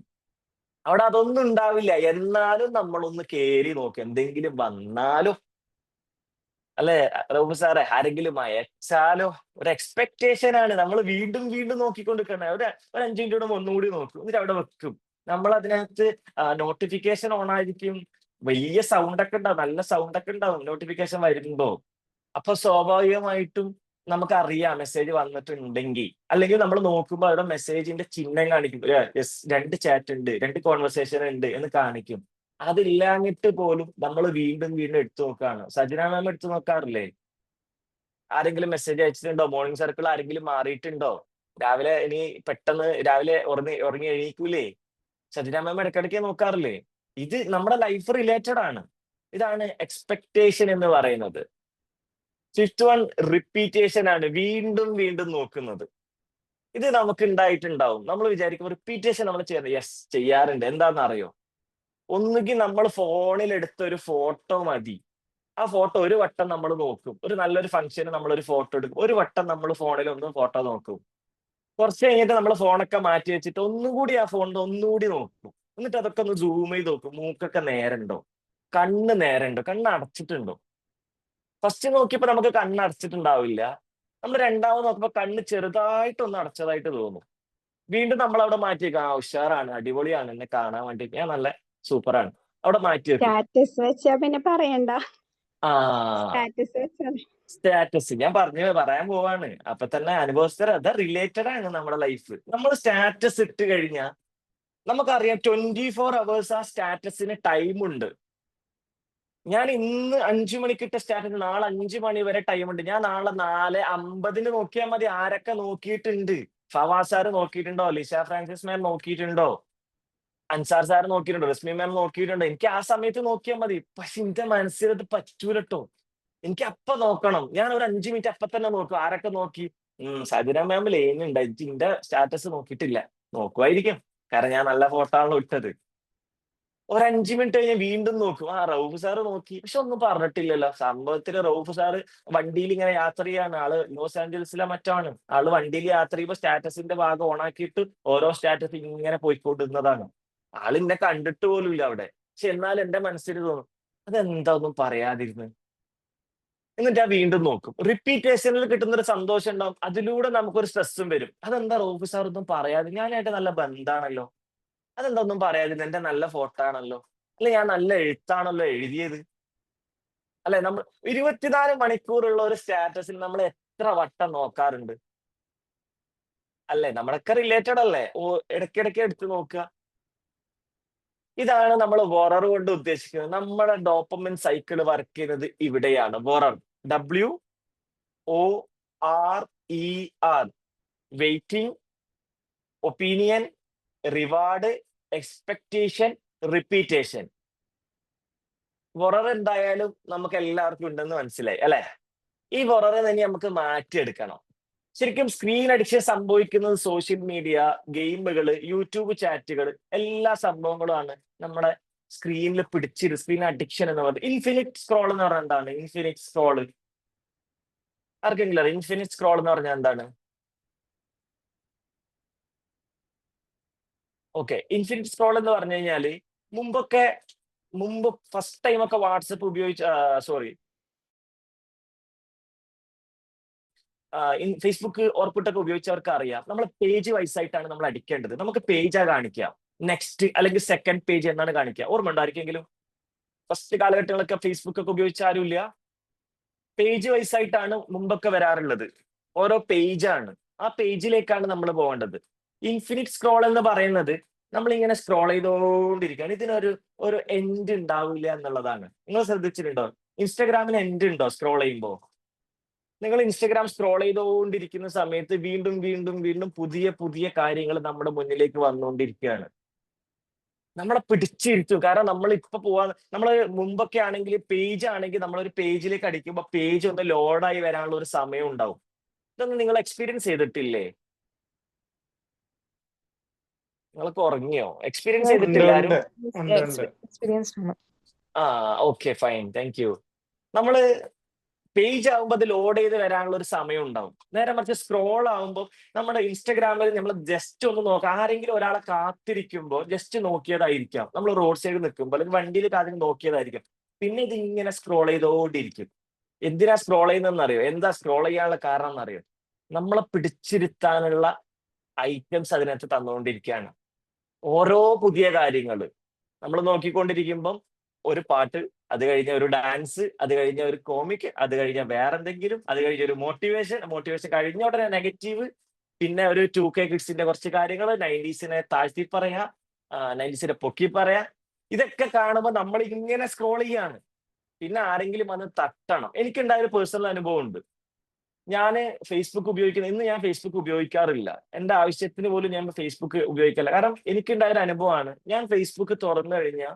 Speaker 1: അവിടെ അതൊന്നും ഉണ്ടാവില്ല. എന്നാലും നമ്മളൊന്ന് കേറി നോക്കും, എന്തെങ്കിലും വന്നാലോ അല്ലെ റൌഫ് സാറെ, ആരെങ്കിലും അയച്ചാലോ? ഒരു എക്സ്പെക്ടേഷൻ ആണ്. നമ്മൾ വീണ്ടും വീണ്ടും നോക്കിക്കൊണ്ടിരിക്കണം. ഒരു 5 മിനിറ്റ് കൂടെ ഒന്നുകൂടി നോക്കും, എന്നിട്ട് അവിടെ വെക്കും. നമ്മൾ അതിനകത്ത് നോട്ടിഫിക്കേഷൻ ഓൺ ആയിരിക്കും. വലിയ സൗണ്ട് ഒക്കെ ഉണ്ടാവും, നല്ല സൗണ്ട് ഒക്കെ ഉണ്ടാവും നോട്ടിഫിക്കേഷൻ വരുമ്പോ. അപ്പൊ സ്വാഭാവികമായിട്ടും നമുക്കറിയാം മെസ്സേജ് വന്നിട്ടുണ്ടെങ്കിൽ. അല്ലെങ്കിൽ നമ്മൾ നോക്കുമ്പോൾ അവിടെ മെസ്സേജിന്റെ ചിഹ്നം കാണിക്കും. 2 ചാറ്റ് ഉണ്ട്, 2 കോൺവെർസേഷൻ ഉണ്ട് എന്ന് കാണിക്കും. അതില്ലാഞ്ഞിട്ട് പോലും നമ്മൾ വീണ്ടും വീണ്ടും എടുത്തു നോക്കുകയാണ്. സജന മാം എടുത്തു നോക്കാറില്ലേ? ആരെങ്കിലും മെസ്സേജ് അയച്ചിട്ടുണ്ടോ? മോർണിംഗ് സർക്കിൾ ആരെങ്കിലും മാറിയിട്ടുണ്ടോ? പെട്ടെന്ന് രാവിലെ ഉറങ്ങി എണീക്കൂലേ? സജന മാം ഇടയ്ക്കിടയ്ക്ക് നോക്കാറില്ലേ? ഇത് നമ്മുടെ ലൈഫ് റിലേറ്റഡ് ആണ്. ഇതാണ് എക്സ്പെക്ടേഷൻ എന്ന് പറയുന്നത്. 5th വൺ റിപ്പീറ്റേഷൻ ആണ്. വീണ്ടും വീണ്ടും നോക്കുന്നത്. ഇത് നമുക്ക് ഉണ്ടായിട്ടുണ്ടാവും. നമ്മൾ വിചാരിക്കും റിപ്പീറ്റേഷൻ നമ്മൾ ചെയ്യുന്നത്. യെസ്, ചെയ്യാറുണ്ട്. എന്താണെന്ന് അറിയോ? ഒന്നുകിൽ നമ്മൾ ഫോണിൽ എടുത്ത ഒരു ഫോട്ടോ മതി. ആ ഫോട്ടോ ഒരു വട്ടം നമ്മൾ നോക്കും. ഒരു നല്ലൊരു ഫംഗ്ഷന് നമ്മളൊരു ഫോട്ടോ എടുക്കും. ഒരു വട്ടം നമ്മൾ ഫോണിൽ ഒന്ന് ഫോട്ടോ നോക്കും. കുറച്ച് കഴിഞ്ഞിട്ട് നമ്മൾ ഫോണൊക്കെ മാറ്റി വെച്ചിട്ട് ഒന്നുകൂടി ആ ഫോണിൽ ഒന്നുകൂടി നോക്കും. എന്നിട്ട് അതൊക്കെ ഒന്ന് സൂം ചെയ്ത് നോക്കും. മൂക്കൊക്കെ നേരുണ്ടോ, കണ്ണ് നേരുണ്ടോ, കണ്ണ് അടച്ചിട്ടുണ്ടോ? ഫസ്റ്റ് നോക്കിയപ്പോ നമുക്ക് കണ്ണ് അടച്ചിട്ടുണ്ടാവില്ല. നമ്മൾ രണ്ടാമത് നോക്കുമ്പോ കണ്ണ് ചെറുതായിട്ടൊന്ന് അടച്ചതായിട്ട് തോന്നും. വീണ്ടും നമ്മൾ അവിടെ മാറ്റി വെക്കാം. ഉഷാറാണ്, അടിപൊളിയാണ്, എന്നെ കാണാൻ വേണ്ടി ഞാൻ നല്ല സൂപ്പറാണ്, അവിടെ മാറ്റി വെക്കും.
Speaker 2: സ്റ്റാറ്റസ് വെച്ചാ പിന്നെ പറയണ്ട.
Speaker 1: ആ
Speaker 2: സ്റ്റാറ്റസ്
Speaker 1: സ്റ്റാറ്റസ് ഞാൻ പറയാൻ പോവാണ്. അപ്പൊ തന്നെ അനുഭവസ്ഥർ അത് റിലേറ്റഡ് ആണ് നമ്മുടെ ലൈഫ്. നമ്മൾ സ്റ്റാറ്റസ് ഇട്ട് കഴിഞ്ഞാൽ നമുക്കറിയാം 24 hours ആ സ്റ്റാറ്റസിന് ടൈമുണ്ട്. ഞാൻ ഇന്ന് 5 മണിക്ക് ഇട്ട സ്റ്റാറ്റസ് നാളെ 5 മണി വരെ ടൈമുണ്ട്. ഞാൻ നാളെ 4:50 നോക്കിയാൽ മതി ആരൊക്കെ നോക്കിയിട്ടുണ്ട്. ഫവാസ് സാർ നോക്കിയിട്ടുണ്ടോ? ലിഷ ഫ്രാൻസിസ് മാം നോക്കിയിട്ടുണ്ടോ? അൻസാർ സാർ നോക്കിയിട്ടുണ്ടോ? റസ്മി മാം നോക്കിയിട്ടുണ്ടോ? എനിക്ക് ആ സമയത്ത് നോക്കിയാൽ മതി. പക്ഷെ എന്റെ മനസ്സിൽ അത് പറ്റൂലട്ടോ. എനിക്ക് അപ്പൊ നോക്കണം. ഞാൻ ഒരു 5 മിനിറ്റ് അപ്പൊ തന്നെ നോക്കും ആരൊക്കെ നോക്കി. സജിന മാം ലേനുണ്ട്. എന്റെ സ്റ്റാറ്റസ് നോക്കിയിട്ടില്ല. നോക്കുമായിരിക്കും, കാരണം ഞാൻ നല്ല ഫോട്ടോ ആണല്ലോ ഇട്ടത്. ഒരു 5 മിനിറ്റ് കഴിഞ്ഞ് വീണ്ടും നോക്കും. റൌഫ് സാറ് നോക്കി, പക്ഷെ ഒന്നും പറഞ്ഞിട്ടില്ലല്ലോ. സംഭവത്തിൽ റൌഫ് സാറ് വണ്ടിയിൽ ഇങ്ങനെ യാത്ര ചെയ്യാണ്. ആള് ലോസ് ആഞ്ചൽസിലെ മറ്റാണ്. ആള് വണ്ടിയിൽ യാത്ര ചെയ്യുമ്പോൾ സ്റ്റാറ്റസിന്റെ ഭാഗം ഓണാക്കിയിട്ട് ഓരോ സ്റ്റാറ്റസ് ഇങ്ങനെ പോയിക്കൊണ്ടിരുന്നതാണ്. ആളിന്നെ കണ്ടിട്ട് പോലും ഇല്ല അവിടെ. പക്ഷെ എന്നാൽ എന്റെ മനസ്സിൽ തോന്നും അതെന്താ ഒന്നും പറയാതിരുന്ന്. എന്നിട്ട് ഞാൻ വീണ്ടും നോക്കും. റിപ്പീറ്റേഷനിൽ കിട്ടുന്ന ഒരു സന്തോഷം ഉണ്ടാവും. അതിലൂടെ നമുക്കൊരു സ്ട്രെസ്സും വരും. അതെന്താ റൌഫ് സാർ ഒന്നും പറയാതെ, ഞാനായിട്ട് നല്ല ബന്ധാണല്ലോ, അതെന്താ ഒന്നും പറയാതിരുന്നത്, എന്റെ നല്ല ഫോട്ടോ ആണല്ലോ, അല്ലെ ഞാൻ നല്ല എഴുത്താണല്ലോ എഴുതിയത്. അല്ലെ നമ്മൾ 24 മണിക്കൂറുള്ള ഒരു സ്റ്റാറ്റസിൽ നമ്മൾ എത്ര വട്ടം നോക്കാറുണ്ട്? അല്ലെ നമ്മളൊക്കെ റിലേറ്റഡ് അല്ലേ? ഇടയ്ക്കിടയ്ക്ക് എടുത്ത് നോക്കുക. ഇതാണ് നമ്മൾ വൊറർ കൊണ്ട് ഉദ്ദേശിക്കുന്നത്. നമ്മുടെ ഡോപ്പമിൻ സൈക്കിൾ വർക്ക് ചെയ്യുന്നത് ഇവിടെയാണ്. Worer, WORER, waiting, opinion, reward, expectation, repetition. Worer എന്തായാലും നമുക്ക് എല്ലാവർക്കും ഉണ്ടെന്ന് മനസ്സിലായി അല്ലെ? ഈ വൊററെ തന്നെ നമുക്ക് മാറ്റിയെടുക്കണം. ശരിക്കും സ്ക്രീൻ അഡിക്ഷൻ സംഭവിക്കുന്നത് സോഷ്യൽ മീഡിയ, ഗെയിമുകൾ, യൂട്യൂബ് ചാറ്റുകൾ, എല്ലാ സംഭവങ്ങളുമാണ് നമ്മുടെ സ്ക്രീനിൽ സ്ക്രീൻ അഡിക്ഷൻ എന്ന് പറയുന്നത്. ഇൻഫിനിറ്റ് സ്ക്രോൾ എന്ന് പറഞ്ഞാൽ എന്താണ്? ഇൻഫിനിറ്റ് സ്ക്രോൾ ആർക്കെങ്കിലും അറിയാം? ഇൻഫിനിറ്റ് സ്ക്രോൾ എന്ന് പറഞ്ഞാൽ എന്താണ്? ഓക്കെ, ഇൻഫിനിറ്റ് സ്ക്രോൾ എന്ന് പറഞ്ഞു കഴിഞ്ഞാല് മുമ്പ് ഫസ്റ്റ് ടൈം ഒക്കെ വാട്സപ്പ് ഫേസ്ബുക്ക് ഓർക്കുട്ടൊക്കെ ഉപയോഗിച്ചവർക്ക് അറിയാം. നമ്മൾ പേജ് വൈസ് ആയിട്ടാണ് നമ്മൾ അടിക്കേണ്ടത്. നമുക്ക് പേജാ കാണിക്കുക, നെക്സ്റ്റ് അല്ലെങ്കിൽ സെക്കൻഡ് പേജ് എന്നാണ് കാണിക്കുക. ഓർമ്മ ഉണ്ടായിരിക്കെങ്കിലും ഫസ്റ്റ് കാലഘട്ടങ്ങളൊക്കെ ഫേസ്ബുക്ക് ഒക്കെ ഉപയോഗിച്ച ആരുമില്ല. പേജ് വൈസ് ആയിട്ടാണ് മുമ്പൊക്കെ വരാറുള്ളത്. ഓരോ പേജാണ്, ആ പേജിലേക്കാണ് നമ്മൾ പോകേണ്ടത്. ഇൻഫിനിറ്റ് സ്ക്രോൾ എന്ന് പറയുന്നത് നമ്മൾ ഇങ്ങനെ സ്ക്രോൾ ചെയ്തുകൊണ്ടിരിക്കുകയാണ്. ഇതിനൊരു എൻഡ് ഉണ്ടാവില്ല എന്നുള്ളതാണ്. നിങ്ങൾ ശ്രദ്ധിച്ചിട്ടുണ്ടോ? ഇൻസ്റ്റാഗ്രാമിന് എൻഡ് ഉണ്ടോ സ്ക്രോൾ ചെയ്യുമ്പോൾ? നിങ്ങൾ ഇൻസ്റ്റാഗ്രാം സ്ക്രോൾ ചെയ്തുകൊണ്ടിരിക്കുന്ന സമയത്ത് വീണ്ടും വീണ്ടും വീണ്ടും പുതിയ പുതിയ കാര്യങ്ങൾ നമ്മുടെ മുന്നിലേക്ക് വന്നുകൊണ്ടിരിക്കുകയാണ്. നമ്മളെ പിടിച്ചിരുത്തും. കാരണം നമ്മൾ ഇപ്പൊ നമ്മൾ മുമ്പൊക്കെ ആണെങ്കിൽ പേജ് ആണെങ്കിൽ നമ്മളൊരു പേജിലേക്ക് അടിക്കുമ്പോൾ പേജ് ഒന്ന് ലോഡായി വരാനുള്ള ഒരു സമയം ഉണ്ടാവും. ഇതൊന്നും നിങ്ങൾ എക്സ്പീരിയൻസ് ചെയ്തിട്ടില്ലേ? നിങ്ങൾക്ക് ഉറങ്ങിയോ? എക്സ്പീരിയൻസ് ചെയ്തിട്ടില്ല ആരും?
Speaker 2: എക്സ്പീരിയൻസ്ഡ് ആണ്.
Speaker 1: Okay, fine, thank you. നമ്മള് പേജ് ആകുമ്പോൾ അത് ലോഡ് ചെയ്ത് വരാനുള്ള ഒരു സമയം ഉണ്ടാവും. നേരെ മറിച്ച് സ്ക്രോൾ ആകുമ്പോൾ നമ്മുടെ ഇൻസ്റ്റാഗ്രാമിൽ നമ്മൾ ജസ്റ്റ് ഒന്ന് നോക്കാം. ആരെങ്കിലും ഒരാളെ കാത്തിരിക്കുമ്പോൾ ജസ്റ്റ് നോക്കിയതായിരിക്കാം. നമ്മൾ റോഡ് സൈഡിൽ നിൽക്കുമ്പോൾ അല്ലെങ്കിൽ വണ്ടിയിൽ കാര്യം നോക്കിയതായിരിക്കും. പിന്നെ ഇത് ഇങ്ങനെ സ്ക്രോൾ ചെയ്തോണ്ടിരിക്കും. എന്തിനാ സ്ക്രോൾ ചെയ്യുന്നതെന്ന് അറിയോ? എന്താ സ്ക്രോൾ ചെയ്യാനുള്ള കാരണം എന്നറിയോ? നമ്മളെ പിടിച്ചിരുത്താനുള്ള ഐറ്റംസ് അതിനകത്ത് തന്നുകൊണ്ടിരിക്കുകയാണ്. ഓരോ പുതിയ കാര്യങ്ങൾ നമ്മൾ നോക്കിക്കൊണ്ടിരിക്കുമ്പം ഒരു പാട്ട്, അത് കഴിഞ്ഞ ഒരു ഡാൻസ്, അത് കഴിഞ്ഞ ഒരു കോമിക്, അത് കഴിഞ്ഞ വേറെന്തെങ്കിലും, അത് കഴിഞ്ഞ ഒരു മോട്ടിവേഷൻ കഴിഞ്ഞ ഉടനെ നെഗറ്റീവ്, പിന്നെ ഒരു 2K കിഡ്സിന്റെ കുറച്ച് കാര്യങ്ങൾ, 90s താഴ്ത്തി പറയാ, 90s പൊക്കി പറയാ. ഇതൊക്കെ കാണുമ്പോൾ നമ്മൾ ഇങ്ങനെ സ്ക്രോൾ ചെയ്യാണ്. പിന്നെ ആരെങ്കിലും വന്ന് തട്ടണം. എനിക്കുണ്ടായ ഒരു പേഴ്സണൽ അനുഭവം ഉണ്ട്. ഞാൻ ഇന്ന് ഞാൻ ഫേസ്ബുക്ക് ഉപയോഗിക്കാറില്ല. എന്റെ ആവശ്യത്തിന് പോലും ഞാൻ ഫേസ്ബുക്ക് ഉപയോഗിക്കില്ല. കാരണം എനിക്കുണ്ടായ ഒരു അനുഭവമാണ്. ഞാൻ ഫേസ്ബുക്ക് തുറന്നു കഴിഞ്ഞാൽ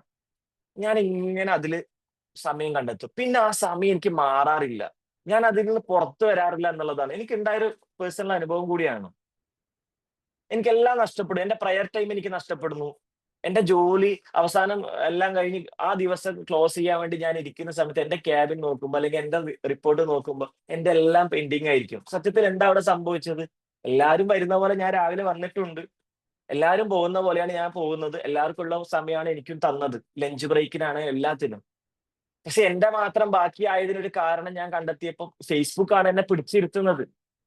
Speaker 1: ഞാൻ ഇങ്ങനെ അതില് സമയം കണ്ടെത്തും. പിന്നെ ആ സമയം എനിക്ക് മാറാറില്ല. ഞാൻ അതിൽ നിന്ന് പുറത്തു വരാറില്ല എന്നുള്ളതാണ് എനിക്കുണ്ടായൊരു പേഴ്സണൽ അനുഭവം കൂടിയാണ്. എനിക്കെല്ലാം നഷ്ടപ്പെടും. എന്റെ പ്രയർ ടൈം എനിക്ക് നഷ്ടപ്പെടുന്നു. എന്റെ ജോലി അവസാനം എല്ലാം കഴിഞ്ഞ് ആ ദിവസം ക്ലോസ് ചെയ്യാൻ വേണ്ടി ഞാൻ ഇരിക്കുന്ന സമയത്ത് എന്റെ ക്യാബിൻ നോക്കുമ്പോൾ അല്ലെങ്കിൽ എന്റെ റിപ്പോർട്ട് നോക്കുമ്പോൾ എന്റെ എല്ലാം പെൻഡിങ് ആയിരിക്കും. സത്യത്തിൽ എന്താ അവിടെ സംഭവിച്ചത്? എല്ലാവരും വരുന്ന പോലെ ഞാൻ രാവിലെ വന്നിട്ടുണ്ട്. എല്ലാവരും പോകുന്ന പോലെയാണ് ഞാൻ പോകുന്നത്. എല്ലാവർക്കും ഉള്ള സമയമാണ് എനിക്കും തന്നത്. ലഞ്ച് ബ്രേക്കിനാണ്, എല്ലാത്തിനും. പക്ഷെ എന്റെ മാത്രം ബാക്കിയായതിനൊരു കാരണം ഞാൻ കണ്ടെത്തിയപ്പോൾ ഫേസ്ബുക്ക് ആണ് എന്നെ പിടിച്ചിരുത്തുന്നത്.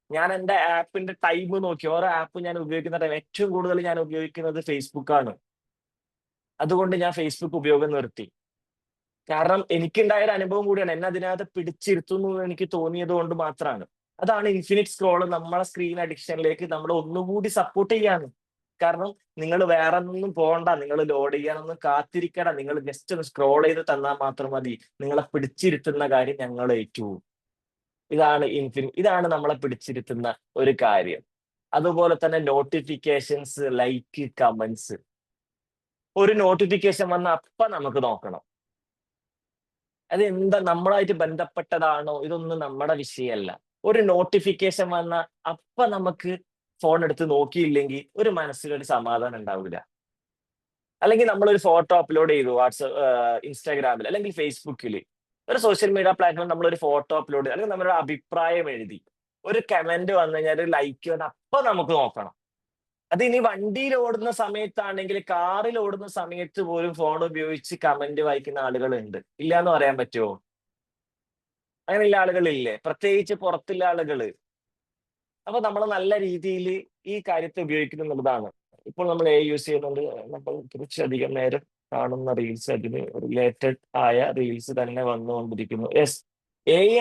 Speaker 1: ഞാൻ എന്റെ ആപ്പിന്റെ ടൈം നോക്കി. ഓരോ ആപ്പ് ഞാൻ ഉപയോഗിക്കുന്ന ടൈം ഏറ്റവും കൂടുതൽ ഞാൻ ഉപയോഗിക്കുന്നത് ഫേസ്ബുക്ക് ആണ്. അതുകൊണ്ട് ഞാൻ ഫേസ്ബുക്ക് ഉപയോഗം നിർത്തി. കാരണം എനിക്കുണ്ടായ ഒരു അനുഭവം കൂടിയാണ്. എന്നെ അതിനകത്ത് പിടിച്ചിരുത്തുന്നു എന്ന് എനിക്ക് തോന്നിയത് കൊണ്ട് മാത്രമാണ്. അതാണ് ഇൻഫിനിറ്റ് സ്ക്രോൾ നമ്മളെ സ്ക്രീൻ അഡിക്ഷനിലേക്ക് നമ്മളെ ഒന്നുകൂടി സപ്പോർട്ട് ചെയ്യാന്ന്. കാരണം നിങ്ങൾ വേറെ ഒന്നും പോകണ്ട, നിങ്ങൾ ലോഡ് ചെയ്യാനൊന്നും കാത്തിരിക്കണ്ട, നിങ്ങൾ ജസ്റ്റ് ഒന്ന് സ്ക്രോൾ ചെയ്ത് തന്നാൽ മാത്രം മതി. നിങ്ങളെ പിടിച്ചിരുത്തുന്ന കാര്യം ഞങ്ങൾ ഏറ്റു. ഇതാണ് നമ്മളെ പിടിച്ചിരുത്തുന്ന ഒരു കാര്യം. അതുപോലെ തന്നെ നോട്ടിഫിക്കേഷൻസ്, ലൈക്ക്, കമന്റ്സ്. ഒരു നോട്ടിഫിക്കേഷൻ വന്ന അപ്പൊ നമുക്ക് നോക്കണം. അത് എന്താ നമ്മളായിട്ട് ബന്ധപ്പെട്ടതാണോ? ഇതൊന്നും നമ്മുടെ വിഷയമല്ല. ഒരു നോട്ടിഫിക്കേഷൻ വന്ന അപ്പൊ നമുക്ക് ഫോൺ എടുത്ത് നോക്കിയില്ലെങ്കിൽ ഒരു മനസ്സിലൊരു സമാധാനം ഉണ്ടാവില്ല. അല്ലെങ്കിൽ നമ്മളൊരു ഫോട്ടോ അപ്ലോഡ് ചെയ്തു ഇൻസ്റ്റാഗ്രാമിൽ അല്ലെങ്കിൽ ഫേസ്ബുക്കിൽ, ഒരു സോഷ്യൽ മീഡിയ പ്ലാറ്റ്ഫോം നമ്മളൊരു ഫോട്ടോ അപ്ലോഡ് ചെയ്തു, അല്ലെങ്കിൽ നമ്മളൊരു അഭിപ്രായം എഴുതി, ഒരു കമന്റ് വന്നു കഴിഞ്ഞാൽ, ഒരു ലൈക്ക് വന്ന അപ്പൊ നമുക്ക് നോക്കണം. അത് ഇനി വണ്ടിയിൽ ഓടുന്ന സമയത്താണെങ്കിൽ, കാറിൽ ഓടുന്ന സമയത്ത് പോലും ഫോൺ ഉപയോഗിച്ച് കമന്റ് വായിക്കുന്ന ആളുകളുണ്ട്. ഇല്ല എന്ന് പറയാൻ പറ്റുമോ? അങ്ങനെയുള്ള ആളുകളില്ലേ? പ്രത്യേകിച്ച് പുറത്തുള്ള ആളുകള്. അപ്പൊ നമ്മൾ നല്ല രീതിയിൽ ഈ കാര്യത്തെ ഉപയോഗിക്കുന്നു എന്നുള്ളതാണ്. ഇപ്പോൾ നമ്മൾ യൂസ് ചെയ്യുന്നുണ്ട്. നമ്മൾ കുറച്ചധികം നേരം കാണുന്ന റീൽസ്, അതിന് റിലേറ്റഡ് ആയ റീൽസ് തന്നെ വന്നുകൊണ്ടിരിക്കുന്നു. യെസ്,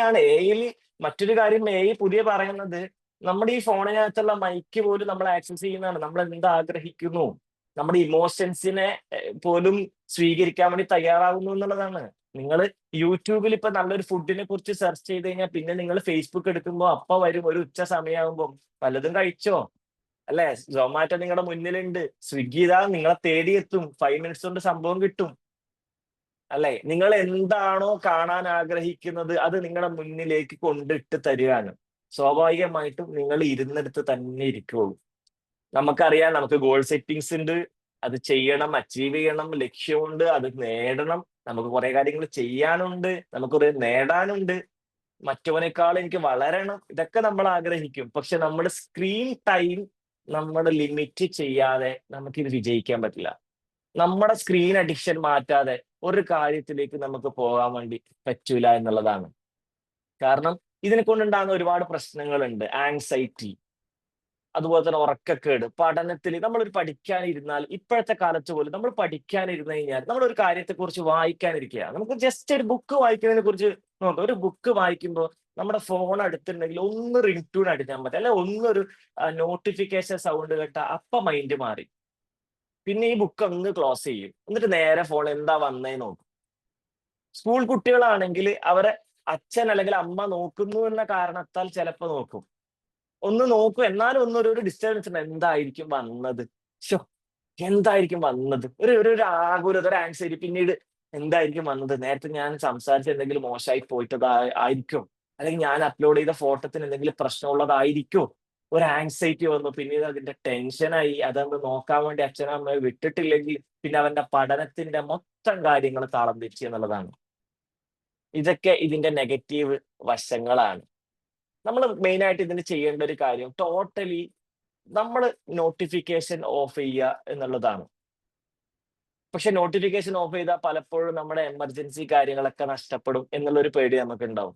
Speaker 1: ആണ്. എയിൽ മറ്റൊരു കാര്യം പുതിയ പറയുന്നത്, നമ്മുടെ ഈ ഫോണിനകത്തുള്ള മൈക്ക് പോലും നമ്മൾ ആക്സസ് ചെയ്യുന്നതാണ്. നമ്മൾ എന്താഗ്രഹിക്കുന്നു, നമ്മുടെ ഇമോഷൻസിനെ പോലും സ്വീകരിക്കാൻ വേണ്ടി തയ്യാറാകുന്നു എന്നുള്ളതാണ്. നിങ്ങൾ യൂട്യൂബിൽ ഇപ്പൊ നല്ലൊരു ഫുഡിനെ കുറിച്ച് സെർച്ച് ചെയ്ത് കഴിഞ്ഞാൽ പിന്നെ നിങ്ങൾ ഫേസ്ബുക്ക് എടുക്കുമ്പോൾ അപ്പൊ വരും ഒരു ഉച്ച സമയമാകുമ്പോൾ പലതും കഴിച്ചോ, അല്ലെ? സൊമാറ്റോ നിങ്ങളുടെ മുന്നിലുണ്ട്, സ്വിഗ്ഗി ഇതാ നിങ്ങളെ തേടിയെത്തും, 5 മിനിറ്റ്സ് കൊണ്ട് സംഭവം കിട്ടും, അല്ലെ? നിങ്ങൾ എന്താണോ കാണാൻ ആഗ്രഹിക്കുന്നത് അത് നിങ്ങളുടെ മുന്നിലേക്ക് കൊണ്ടിട്ട് തരികയാണ്. സ്വാഭാവികമായിട്ടും നിങ്ങൾ ഇരുന്നിടത്ത് തന്നെ ഇരിക്കുള്ളൂ. നമുക്കറിയാം, നമുക്ക് ഗോൾ സെറ്റിങ്സ് ഉണ്ട്, അത് ചെയ്യണം, അച്ചീവ് ചെയ്യണം, ലക്ഷ്യമുണ്ട്, അത് നേടണം, നമുക്ക് കുറെ കാര്യങ്ങൾ ചെയ്യാനുണ്ട്, നമുക്ക് കുറെ നേടാനുണ്ട്, മറ്റവനേക്കാൾ എനിക്ക് വളരണം, ഇതൊക്കെ നമ്മൾ ആഗ്രഹിക്കും. പക്ഷെ നമ്മുടെ സ്ക്രീൻ ടൈം നമ്മൾ ലിമിറ്റ് ചെയ്യാതെ നമുക്കിത് വിജയിക്കാൻ പറ്റില്ല. നമ്മുടെ സ്ക്രീൻ അഡിക്ഷൻ മാറ്റാതെ ഒരു കാര്യത്തിലേക്ക് നമുക്ക് പോകാൻ വേണ്ടി പറ്റൂല എന്നുള്ളതാണ്. കാരണം ഇതിനെ കൊണ്ടുണ്ടാകുന്ന ഒരുപാട് പ്രശ്നങ്ങളുണ്ട്. ആങ്സൈറ്റി, അതുപോലെ തന്നെ ഉറക്കക്കേട്, പഠനത്തിൽ നമ്മളൊരു പഠിക്കാനിരുന്നാൽ, ഇപ്പോഴത്തെ കാലത്ത് പോലും നമ്മൾ പഠിക്കാനിരുന്നു കഴിഞ്ഞാൽ നമ്മളൊരു കാര്യത്തെക്കുറിച്ച് വായിക്കാനിരിക്കുക, നമുക്ക് ജസ്റ്റ് ഒരു ബുക്ക് വായിക്കുന്നതിനെ കുറിച്ച് നോക്കാം. ഒരു ബുക്ക് വായിക്കുമ്പോൾ നമ്മുടെ ഫോൺ അടുത്തുണ്ടെങ്കിൽ ഒന്ന് റിംഗ് ട്യൂൺ അടിച്ചാൽ മതി, അല്ലെ ഒന്നൊരു നോട്ടിഫിക്കേഷൻ സൗണ്ട് കേട്ട അപ്പ മൈൻഡ് മാറി. പിന്നെ ഈ ബുക്ക് അങ്ങ് ക്ലോസ് ചെയ്യും, എന്നിട്ട് നേരെ ഫോൺ എന്താ വന്നേ നോക്കും. സ്കൂൾ കുട്ടികളാണെങ്കിൽ അവരെ അച്ഛൻ അല്ലെങ്കിൽ അമ്മ നോക്കുന്നു എന്ന കാരണത്താൽ ചിലപ്പോൾ നോക്കും, ഒന്ന് നോക്കും, എന്നാലും ഒരു ഡിസ്റ്റർബൻസ് ഉണ്ട്. എന്തായിരിക്കും വന്നത്, എന്തായിരിക്കും വന്നത്, ഒരു ആകുലത, ഒരു ആൻസൈറ്റി. പിന്നീട് എന്തായിരിക്കും വന്നത്, നേരത്തെ ഞാൻ സംസാരിച്ച എന്തെങ്കിലും മോശമായി പോയിട്ടതായിരിക്കും, അല്ലെങ്കിൽ ഞാൻ അപ്ലോഡ് ചെയ്ത ഫോട്ടോത്തിന് എന്തെങ്കിലും പ്രശ്നമുള്ളതായിരിക്കും. ഒരു ആൻസൈറ്റി വന്നു, പിന്നീട് അതിന്റെ ടെൻഷനായി. അതൊന്ന് നോക്കാൻ വേണ്ടി അച്ഛനും അമ്മയെ വിട്ടിട്ടില്ലെങ്കിൽ പിന്നെ അവന്റെ പഠനത്തിന്റെ മൊത്തം കാര്യങ്ങൾ താളം തെറ്റി എന്നുള്ളതാണ്. ഇതൊക്കെ ഇതിന്റെ നെഗറ്റീവ് വശങ്ങളാണ്. നമ്മൾ മെയിൻ ആയിട്ട് ഇതിന് ചെയ്യേണ്ട ഒരു കാര്യം ടോട്ടലി നമ്മൾ നോട്ടിഫിക്കേഷൻ ഓഫ് ചെയ്യുക എന്നുള്ളതാണ്. പക്ഷെ നോട്ടിഫിക്കേഷൻ ഓഫ് ചെയ്താൽ പലപ്പോഴും നമ്മുടെ എമർജൻസി കാര്യങ്ങളൊക്കെ നഷ്ടപ്പെടും എന്നുള്ളൊരു പേടി നമുക്ക് ഉണ്ടാവും.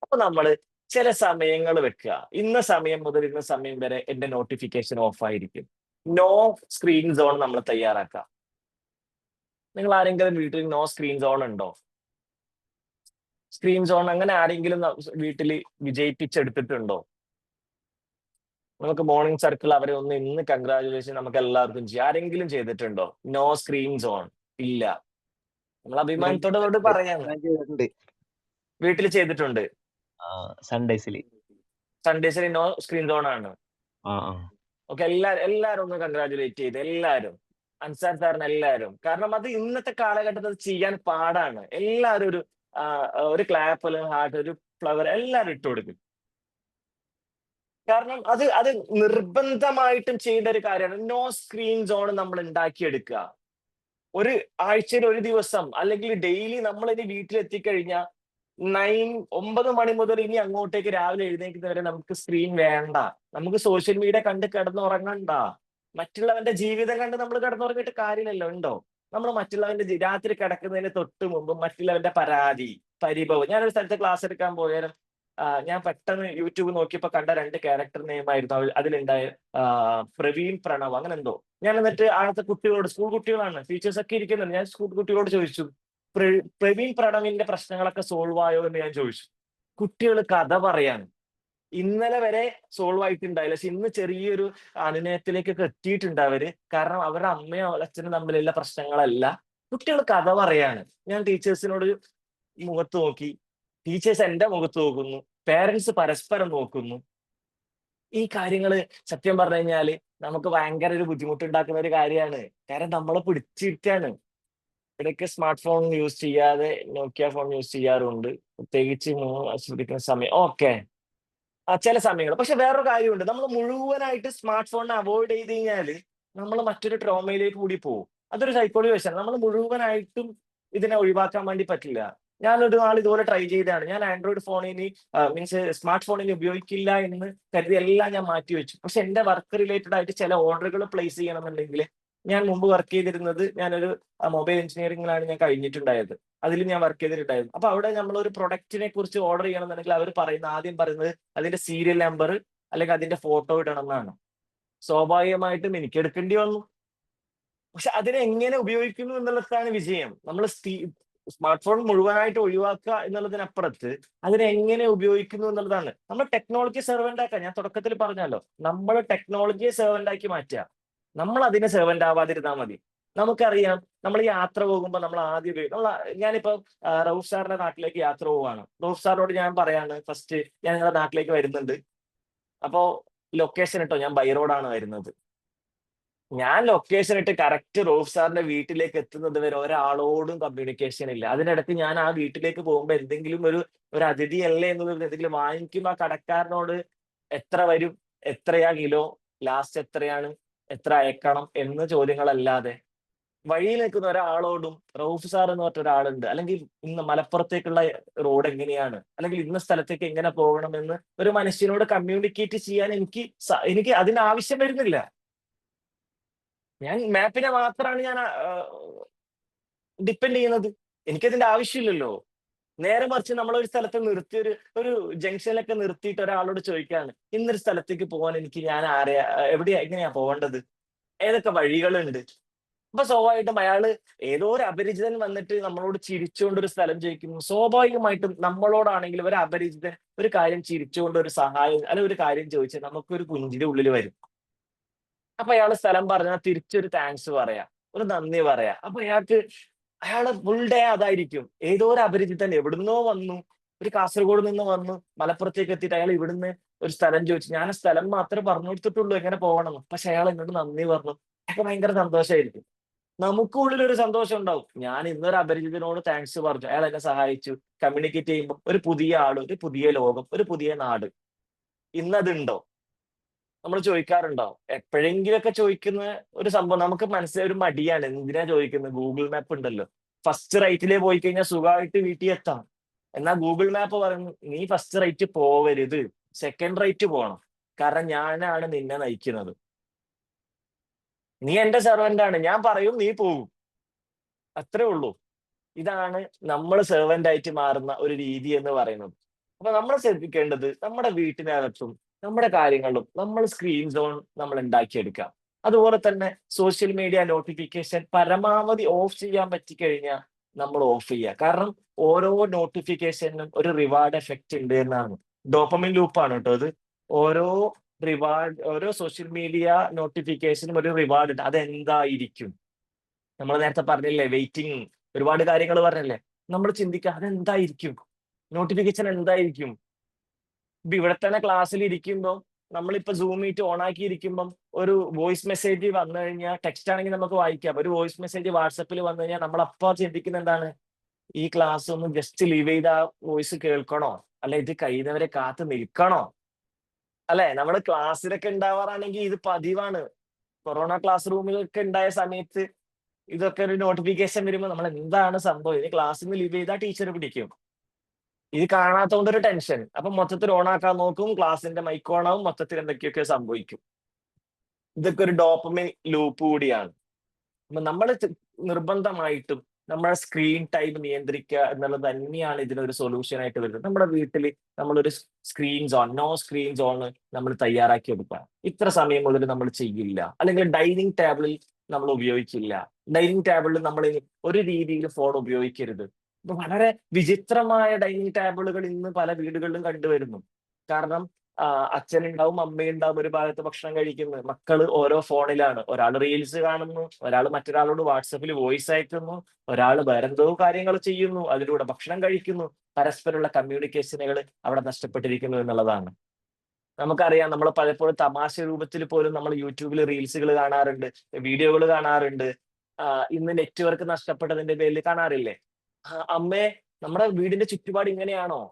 Speaker 1: അപ്പൊ നമ്മൾ ചില സമയങ്ങൾ വെക്കുക. ഇന്ന സമയം മുതൽ ഇന്ന സമയം വരെ എന്റെ നോട്ടിഫിക്കേഷൻ ഓഫ് ആയിരിക്കും. നോ സ്ക്രീൻ സോൺ നമ്മൾ തയ്യാറാക്കുക. നിങ്ങൾ ആരെങ്കിലും വീട്ടിൽ നോ സ്ക്രീൻ സോൺ ഉണ്ടോ? സ്ക്രീൻ സോൺ അങ്ങനെ ആരെങ്കിലും വീട്ടിൽ വിജയിപ്പിച്ചെടുത്തിട്ടുണ്ടോ? നമുക്ക് മോർണിംഗ് സർക്കിൾ അവരെ ഒന്ന് ഇന്ന് കൺഗ്രാജുലേഷൻ നമുക്ക് എല്ലാവർക്കും ചെയ്യാം. ആരെങ്കിലും ചെയ്തിട്ടുണ്ടോ നോ സ്ക്രീൻ സോൺ? ഇല്ല. നമ്മൾ അഭിമാനത്തോട് പറയാന്ന്. വീട്ടിൽ ചെയ്തിട്ടുണ്ട്. സൺഡേസിൽ നോ സ്ക്രീൻ സോൺ ആണ്. ഓക്കെ, എല്ലാരും ഒന്ന് കൺഗ്രാജുലേറ്റ് ചെയ്ത്, എല്ലാരും അൻസാർ സാറിന് എല്ലാരും. കാരണം അത് ഇന്നത്തെ കാലഘട്ടത്തിൽ ചെയ്യാൻ പാടാണ്. എല്ലാരും ഒരു ക്ലാപ്പ്, അല്ലെങ്കിൽ ഹാർട്ട്, ഒരു ഫ്ലവർ എല്ലാരും ഇട്ട് കൊടുക്കും. കാരണം അത് നിർബന്ധമായിട്ടും ചെയ്യേണ്ട ഒരു കാര്യമാണ്. നോ സ്ക്രീൻ സോൺ നമ്മൾ ഉണ്ടാക്കിയെടുക്കുക. ഒരു ആഴ്ചയിൽ ഒരു ദിവസം അല്ലെങ്കിൽ ഡെയിലി നമ്മൾ ഇനി വീട്ടിലെത്തിക്കഴിഞ്ഞാൽ 9 മണി മുതൽ ഇനി അങ്ങോട്ടേക്ക് രാവിലെ എഴുന്നേൽക്കുന്നവരെ നമുക്ക് സ്ക്രീൻ വേണ്ട. നമുക്ക് സോഷ്യൽ മീഡിയ കണ്ട് കിടന്നുറങ്ങണ്ട. മറ്റുള്ളവന്റെ ജീവിതം കണ്ട് നമ്മൾ കിടന്നുറങ്ങിയിട്ട് കാര്യമില്ലല്ലോ. ഉണ്ടോ? നമ്മൾ മറ്റുള്ളവന്റെ രാത്രി കിടക്കുന്നതിന് തൊട്ട് മുമ്പ് മറ്റുള്ളവന്റെ പരാതി, പരിഭവം. ഞാനൊരു സ്ഥലത്ത് ക്ലാസ് എടുക്കാൻ പോയാലും ഞാൻ പെട്ടെന്ന് യൂട്യൂബ് നോക്കിയപ്പോ കണ്ട 2 ക്യാരക്ടർ നെയിം ആയിരുന്നു അതിലുണ്ടായ പ്രവീൺ, പ്രണവ്, അങ്ങനെ എന്തോ. ഞാൻ എന്നിട്ട് ആദ്യത്തെ കുട്ടികളോട്, സ്കൂൾ കുട്ടികളാണ്, ടീച്ചേഴ്സ് ഒക്കെ ഇരിക്കുന്നുണ്ട്, ഞാൻ സ്കൂൾ കുട്ടികളോട് ചോദിച്ചു, പ്രവീൺ പ്രണവിന്റെ പ്രശ്നങ്ങളൊക്കെ സോൾവ് ആയോ എന്ന് ഞാൻ ചോദിച്ചു. കുട്ടികൾ കഥ പറയാണ്. ഇന്നലെ വരെ സോൾവ് ആയിട്ടുണ്ടായില്ല, പക്ഷെ ഇന്ന് ചെറിയൊരു അനുനയത്തിലേക്കൊക്കെ എത്തിയിട്ടുണ്ട് അവര്. കാരണം അവരുടെ അമ്മയോ അച്ഛനും തമ്മിലുള്ള പ്രശ്നങ്ങളല്ല, കുട്ടികൾ കഥ പറയാണ്. ഞാൻ ടീച്ചേഴ്സിനോട് മുഖത്ത് നോക്കി, ടീച്ചേഴ്സ് എന്റെ മുഖത്ത് നോക്കുന്നു, പേരൻസ് പരസ്പരം നോക്കുന്നു. ഈ കാര്യങ്ങള് സത്യം പറഞ്ഞു കഴിഞ്ഞാല് നമുക്ക് ഭയങ്കര ഒരു ബുദ്ധിമുട്ടുണ്ടാക്കുന്ന ഒരു കാര്യമാണ്. കാരണം നമ്മളെ പിടിച്ചിരിക്കാണ്. ഇടയ്ക്ക് സ്മാർട്ട് ഫോൺ യൂസ് ചെയ്യാതെ നോക്കിയ ഫോൺ യൂസ് ചെയ്യാറുണ്ട്, പ്രത്യേകിച്ച് ശ്രദ്ധിക്കുന്ന സമയം. ഓക്കെ, ചില സമയങ്ങൾ. പക്ഷെ വേറൊരു കാര്യമുണ്ട്, നമ്മൾ മുഴുവനായിട്ട് സ്മാർട്ട് ഫോണിനെ അവോയ്ഡ് ചെയ്ത് കഴിഞ്ഞാൽ നമ്മൾ മറ്റൊരു ട്രോമയിലേക്ക് കൂടി പോകും. അതൊരു സൈക്കോളജി വശമാണ്. നമ്മൾ മുഴുവനായിട്ടും ഇതിനെ ഒഴിവാക്കാൻ വേണ്ടി പറ്റില്ല. ഞാനൊരു നാൾ ഇതുപോലെ ട്രൈ ചെയ്തതാണ്. ഞാൻ ആൻഡ്രോയിഡ് ഫോണിന് മീൻസ് സ്മാർട്ട് ഫോണിന് ഉപയോഗിക്കില്ല എന്ന് കരുതി എല്ലാം ഞാൻ മാറ്റി വെച്ചു. പക്ഷെ എന്റെ വർക്ക് റിലേറ്റഡ് ആയിട്ട് ചില ഓർഡറുകൾ പ്ലേസ് ചെയ്യണമെന്നുണ്ടെങ്കിൽ, ഞാൻ മുമ്പ് വർക്ക് ചെയ്തിരുന്നത്, ഞാനൊരു മൊബൈൽ എഞ്ചിനീയറിംഗിലാണ് ഞാൻ കഴിഞ്ഞിട്ടുണ്ടായത്. അതിൽ ഞാൻ വർക്ക് ചെയ്തിട്ടുണ്ടായിരുന്നു. അപ്പൊ അവിടെ നമ്മൾ ഒരു പ്രൊഡക്റ്റിനെ കുറിച്ച് ഓർഡർ ചെയ്യണമെന്നുണ്ടെങ്കിൽ അവർ ആദ്യം പറയുന്നത് അതിന്റെ സീരിയൽ നമ്പർ അല്ലെങ്കിൽ അതിന്റെ ഫോട്ടോ ഇടണം എന്നാണ്. സ്വാഭാവികമായിട്ടും എനിക്ക് എടുക്കേണ്ടി വന്നു. പക്ഷെ അതിനെ എങ്ങനെ ഉപയോഗിക്കുന്നു എന്നുള്ളതാണ് വിജയം. നമ്മൾ സ്മാർട്ട് ഫോൺ മുഴുവനായിട്ട് ഒഴിവാക്കുക എന്നുള്ളതിനപ്പുറത്ത് അതിനെ എങ്ങനെ ഉപയോഗിക്കുന്നു എന്നുള്ളതാണ്. നമ്മൾ ടെക്നോളജി സെർവന്റ് ആക്കുക. ഞാൻ തുടക്കത്തിൽ പറഞ്ഞല്ലോ, നമ്മൾ ടെക്നോളജിയെ സെർവന്റ് ആക്കി മാറ്റുക. നമ്മൾ അതിനെ സെർവന്റ് ആവാതിരുന്നാൽ മതി. നമുക്കറിയാം, നമ്മൾ യാത്ര പോകുമ്പോൾ നമ്മൾ ആദ്യം ഞാനിപ്പോ റൌഫ് സാറിന്റെ നാട്ടിലേക്ക് യാത്ര പോവാണ്. റൌഫ് സാറിനോട് ഞാൻ പറയാണ്, ഫസ്റ്റ് ഞാൻ നിങ്ങളുടെ നാട്ടിലേക്ക് വരുന്നുണ്ട്, അപ്പോ ലൊക്കേഷൻ ഇട്ടോ, ഞാൻ ബൈ റോഡാണ് വരുന്നത്. ഞാൻ ലൊക്കേഷൻ ഇട്ട് കറക്റ്റ് റൌഫ് സാറിന്റെ വീട്ടിലേക്ക് എത്തുന്നത് വരെ ഒരാളോടും കമ്മ്യൂണിക്കേഷൻ ഇല്ല. അതിനിടയ്ക്ക് ഞാൻ ആ വീട്ടിലേക്ക് പോകുമ്പോൾ എന്തെങ്കിലും ഒരു അതിഥിയല്ലേ എന്നുള്ളത് എന്തെങ്കിലും വാങ്ങിക്കുമ്പോൾ ആ കടക്കാരനോട് എത്ര വരും, എത്രയാ കിലോ, ലാസ്റ്റ് എത്രയാണ്, എത്ര അയക്കണം എന്ന ചോദ്യങ്ങളല്ലാതെ വഴിയിൽ നിൽക്കുന്ന ഒരാളോടും റൌഫ് സാർ എന്ന് പറഞ്ഞ ഒരാളുണ്ട്, അല്ലെങ്കിൽ ഇന്ന് മലപ്പുറത്തേക്കുള്ള റോഡ് എങ്ങനെയാണ്, അല്ലെങ്കിൽ ഇന്ന സ്ഥലത്തേക്ക് എങ്ങനെ പോകണമെന്ന് ഒരു മനുഷ്യനോട് കമ്മ്യൂണിക്കേറ്റ് ചെയ്യാൻ എനിക്ക് അതിന് ആവശ്യം വരുന്നില്ല. ഞാൻ മാപ്പിനെ മാത്രമാണ് ഞാൻ ഡിപ്പെൻഡ് ചെയ്യുന്നത്. എനിക്കതിന്റെ ആവശ്യമില്ലല്ലോ. നേരെ മറിച്ച് നമ്മളൊരു സ്ഥലത്ത് നിർത്തി ഒരു ജംഗ്ഷനിലൊക്കെ നിർത്തിയിട്ട് ഒരാളോട് ചോദിക്കാണ്, ഇന്നൊരു സ്ഥലത്തേക്ക് പോകാൻ ഞാൻ എവിടെയാ, എങ്ങനെയാ പോകേണ്ടത്, ഏതൊക്കെ വഴികളുണ്ട്. അപ്പൊ സ്വാഭാവികമായിട്ടും അയാള് ഏതോ ഒരു അപരിചിതൻ വന്നിട്ട് നമ്മളോട് ചിരിച്ചുകൊണ്ട് ഒരു സ്ഥലം ചോദിക്കുന്നു. സ്വാഭാവികമായിട്ടും നമ്മളോടാണെങ്കിൽ ഒരു അപരിചിതൻ ഒരു കാര്യം ചിരിച്ചുകൊണ്ട് ഒരു സഹായം അല്ലെങ്കിൽ ഒരു കാര്യം ചോദിച്ചാൽ നമുക്കൊരു പുഞ്ചിരി ഉള്ളിൽ വരും. അപ്പൊ അയാള് സ്ഥലം പറഞ്ഞാൽ തിരിച്ചൊരു താങ്ക്സ് പറയാ, ഒരു നന്ദി പറയാ. അപ്പൊ അയാള് ഫുൾ ഡേ അതായിരിക്കും. ഏതോ ഒരു അപരിചിതൻ എവിടുന്നോ വന്നു, ഒരു കാസർഗോഡ് നിന്ന് വന്നു മലപ്പുറത്തേക്ക് എത്തിയിട്ട് അയാൾ ഇവിടുന്ന് ഒരു സ്ഥലം ചോദിച്ചു. ഞാൻ ആ സ്ഥലം മാത്രമേ പറഞ്ഞു കൊടുത്തിട്ടുള്ളൂ എങ്ങനെ പോകണമെന്ന്. പക്ഷെ അയാൾ എന്നോട് നന്ദി പറഞ്ഞു. അതൊക്കെ ഭയങ്കര സന്തോഷമായിരിക്കും. നമുക്കുള്ളിൽ ഒരു സന്തോഷം ഉണ്ടാവും. ഞാൻ ഇന്നൊരു അപരിചിതനോട് താങ്ക്സ് പറഞ്ഞു, അയാൾ എന്നെ സഹായിച്ചു. കമ്മ്യൂണിക്കേറ്റ് ചെയ്യുമ്പോൾ ഒരു പുതിയ ആള്, ഒരു പുതിയ ലോകം, ഒരു പുതിയ നാട്. ഇന്നതുണ്ടോ? നമ്മൾ ചോദിക്കാറുണ്ടോ? എപ്പോഴെങ്കിലൊക്കെ ചോദിക്കുന്ന ഒരു സംഭവം. നമുക്ക് മനസ്സിലൊരു മടിയാണ്, എന്തിനാ ചോദിക്കുന്നത്, ഗൂഗിൾ മാപ്പ് ഉണ്ടല്ലോ. ഫസ്റ്റ് റൈറ്റിലേ പോയി കഴിഞ്ഞാൽ സുഖമായിട്ട് വീട്ടിൽ എത്താം. എന്നാൽ ഗൂഗിൾ മാപ്പ് പറയുന്നു, നീ ഫസ്റ്റ് റൈറ്റ് പോവരുത്, സെക്കൻഡ് റൈറ്റ് പോകണം, കാരണം ഞാനാണ് നിന്നെ നയിക്കുന്നത്. നീ എന്റെ സെർവന്റ് ആണ്, ഞാൻ പറയും നീ പോകും, അത്രേ ഉള്ളൂ. ഇതാണ് നമ്മൾ സെർവന്റ് ആയിട്ട് മാറുന്ന ഒരു രീതി എന്ന് പറയുന്നത്. അപ്പൊ നമ്മൾ ശ്രദ്ധിക്കേണ്ടത്, നമ്മുടെ വീട്ടിനകത്തും നമ്മുടെ കാര്യങ്ങളിലും നമ്മൾ സ്ക്രീൻ സോൺ നമ്മൾ ഉണ്ടാക്കിയെടുക്കാം. അതുപോലെ തന്നെ സോഷ്യൽ മീഡിയ നോട്ടിഫിക്കേഷൻ പരമാവധി ഓഫ് ചെയ്യാൻ പറ്റിക്കഴിഞ്ഞാൽ നമ്മൾ ഓഫ് ചെയ്യുക. കാരണം ഓരോ നോട്ടിഫിക്കേഷനും ഒരു റിവാർഡ് എഫക്റ്റ് ഉണ്ട് എന്നാണ്. ഡോപ്പമിൻ ലൂപ്പാണ് കേട്ടോ ഇത്. ഓരോ സോഷ്യൽ മീഡിയ നോട്ടിഫിക്കേഷനും ഒരു റിവാർഡ് ഉണ്ട്. അതെന്തായിരിക്കും? നമ്മൾ നേരത്തെ പറഞ്ഞില്ലേ, വെയിറ്റിംഗ്, ഒരുപാട് കാര്യങ്ങൾ പറഞ്ഞില്ലേ. നമ്മൾ ചിന്തിക്കുക, അതെന്തായിരിക്കും, നോട്ടിഫിക്കേഷൻ എന്തായിരിക്കും? ഇപ്പൊ ഇവിടെ തന്നെ ക്ലാസ്സിൽ ഇരിക്കുമ്പോൾ, നമ്മളിപ്പോ സൂം മീറ്റ് ഓൺ ആക്കി ഇരിക്കുമ്പം ഒരു വോയിസ് മെസ്സേജ് വന്നു കഴിഞ്ഞാൽ, ടെക്സ്റ്റ് ആണെങ്കിൽ നമുക്ക് വായിക്കാം. ഒരു വോയിസ് മെസ്സേജ് വാട്സപ്പിൽ വന്നു കഴിഞ്ഞാൽ നമ്മൾ അപ്പോൾ ചിന്തിക്കുന്ന എന്താണ്, ഈ ക്ലാസ് ഒന്ന് ജസ്റ്റ് ലീവ് ചെയ്ത് ആ വോയിസ് കേൾക്കണോ, അല്ലെ ഇത് കഴിയുന്നവരെ കാത്തു നിൽക്കണോ? അല്ലെ, നമ്മൾ ക്ലാസ്സിലൊക്കെ ഉണ്ടാവാറാണെങ്കിൽ ഇത് പതിവാണ്. കൊറോണ ക്ലാസ് റൂമിലൊക്കെ ഉണ്ടായ സമയത്ത് ഇതൊക്കെ ഒരു നോട്ടിഫിക്കേഷൻ വരുമ്പോൾ നമ്മൾ എന്താണ് സംഭവം, ഇനി ക്ലാസ്സിൽ നിന്ന് ലീവ് ചെയ്താൽ ടീച്ചർ പിടിക്കും. ഇത് കാണാത്തതുകൊണ്ട് ഒരു ടെൻഷൻ. അപ്പൊ മൊത്തത്തിൽ ഓൺ ആക്കാൻ നോക്കും, ക്ലാസ്സിന്റെ മൈക്ക് ഓൺ ആവും, മൊത്തത്തിൽ എന്തൊക്കെയൊക്കെ സംഭവിക്കും. ഇതൊക്കെ ഒരു ഡോപ്പമിൻ ലൂപ്പ് കൂടിയാണ്. അപ്പൊ നമ്മൾ നിർബന്ധമായിട്ടും നമ്മുടെ സ്ക്രീൻ ടൈം നിയന്ത്രിക്കുക എന്നുള്ളത് തന്നെയാണ് ഇതിനൊരു സൊല്യൂഷൻ ആയിട്ട് വരുന്നത്. നമ്മുടെ വീട്ടിൽ നമ്മളൊരു screen zone, no screen zone നമ്മൾ തയ്യാറാക്കി എടുക്കുക. ഇത്ര സമയം മുതൽ നമ്മൾ ചെയ്യില്ല. അല്ലെങ്കിൽ ഡൈനിങ് ടേബിളിൽ നമ്മൾ ഉപയോഗിക്കില്ല. ഡൈനിങ് ടേബിളിൽ നമ്മൾ ഇനി ഒരു രീതിയിൽ ഫോൺ ഉപയോഗിക്കരുത്. ഇപ്പൊ വളരെ വിചിത്രമായ ഡൈനിങ് ടേബിളുകൾ ഇന്ന് പല വീടുകളിലും കണ്ടുവരുന്നു. കാരണം അച്ഛനുണ്ടാവും, അമ്മയുണ്ടാവും ഒരു ഭാഗത്ത് ഭക്ഷണം കഴിക്കുന്നു, മക്കള് ഓരോ ഫോണിലാണ്. ഒരാൾ റീൽസ് കാണുന്നു, ഒരാൾ മറ്റൊരാളോട് വാട്സപ്പിൽ വോയിസ് അയക്കുന്നു, ഒരാൾ വേറെന്തോ കാര്യങ്ങൾ ചെയ്യുന്നു, അതിലൂടെ ഭക്ഷണം കഴിക്കുന്നു. പരസ്പരമുള്ള കമ്മ്യൂണിക്കേഷനുകൾ അവിടെ നഷ്ടപ്പെട്ടിരിക്കുന്നു എന്നുള്ളതാണ്. നമുക്കറിയാം, നമ്മൾ പലപ്പോഴും തമാശ രൂപത്തിൽ പോലും നമ്മൾ യൂട്യൂബിൽ റീൽസുകൾ കാണാറുണ്ട്, വീഡിയോകൾ കാണാറുണ്ട്. ഇന്ന് നെറ്റ്വർക്ക് നഷ്ടപ്പെട്ടതിന്റെ പേരിൽ കാണാറില്ലേ? അമ്മേ, നമ്മുടെ വീടിന്റെ ചുറ്റുപാട് ഇങ്ങനെയാണോ?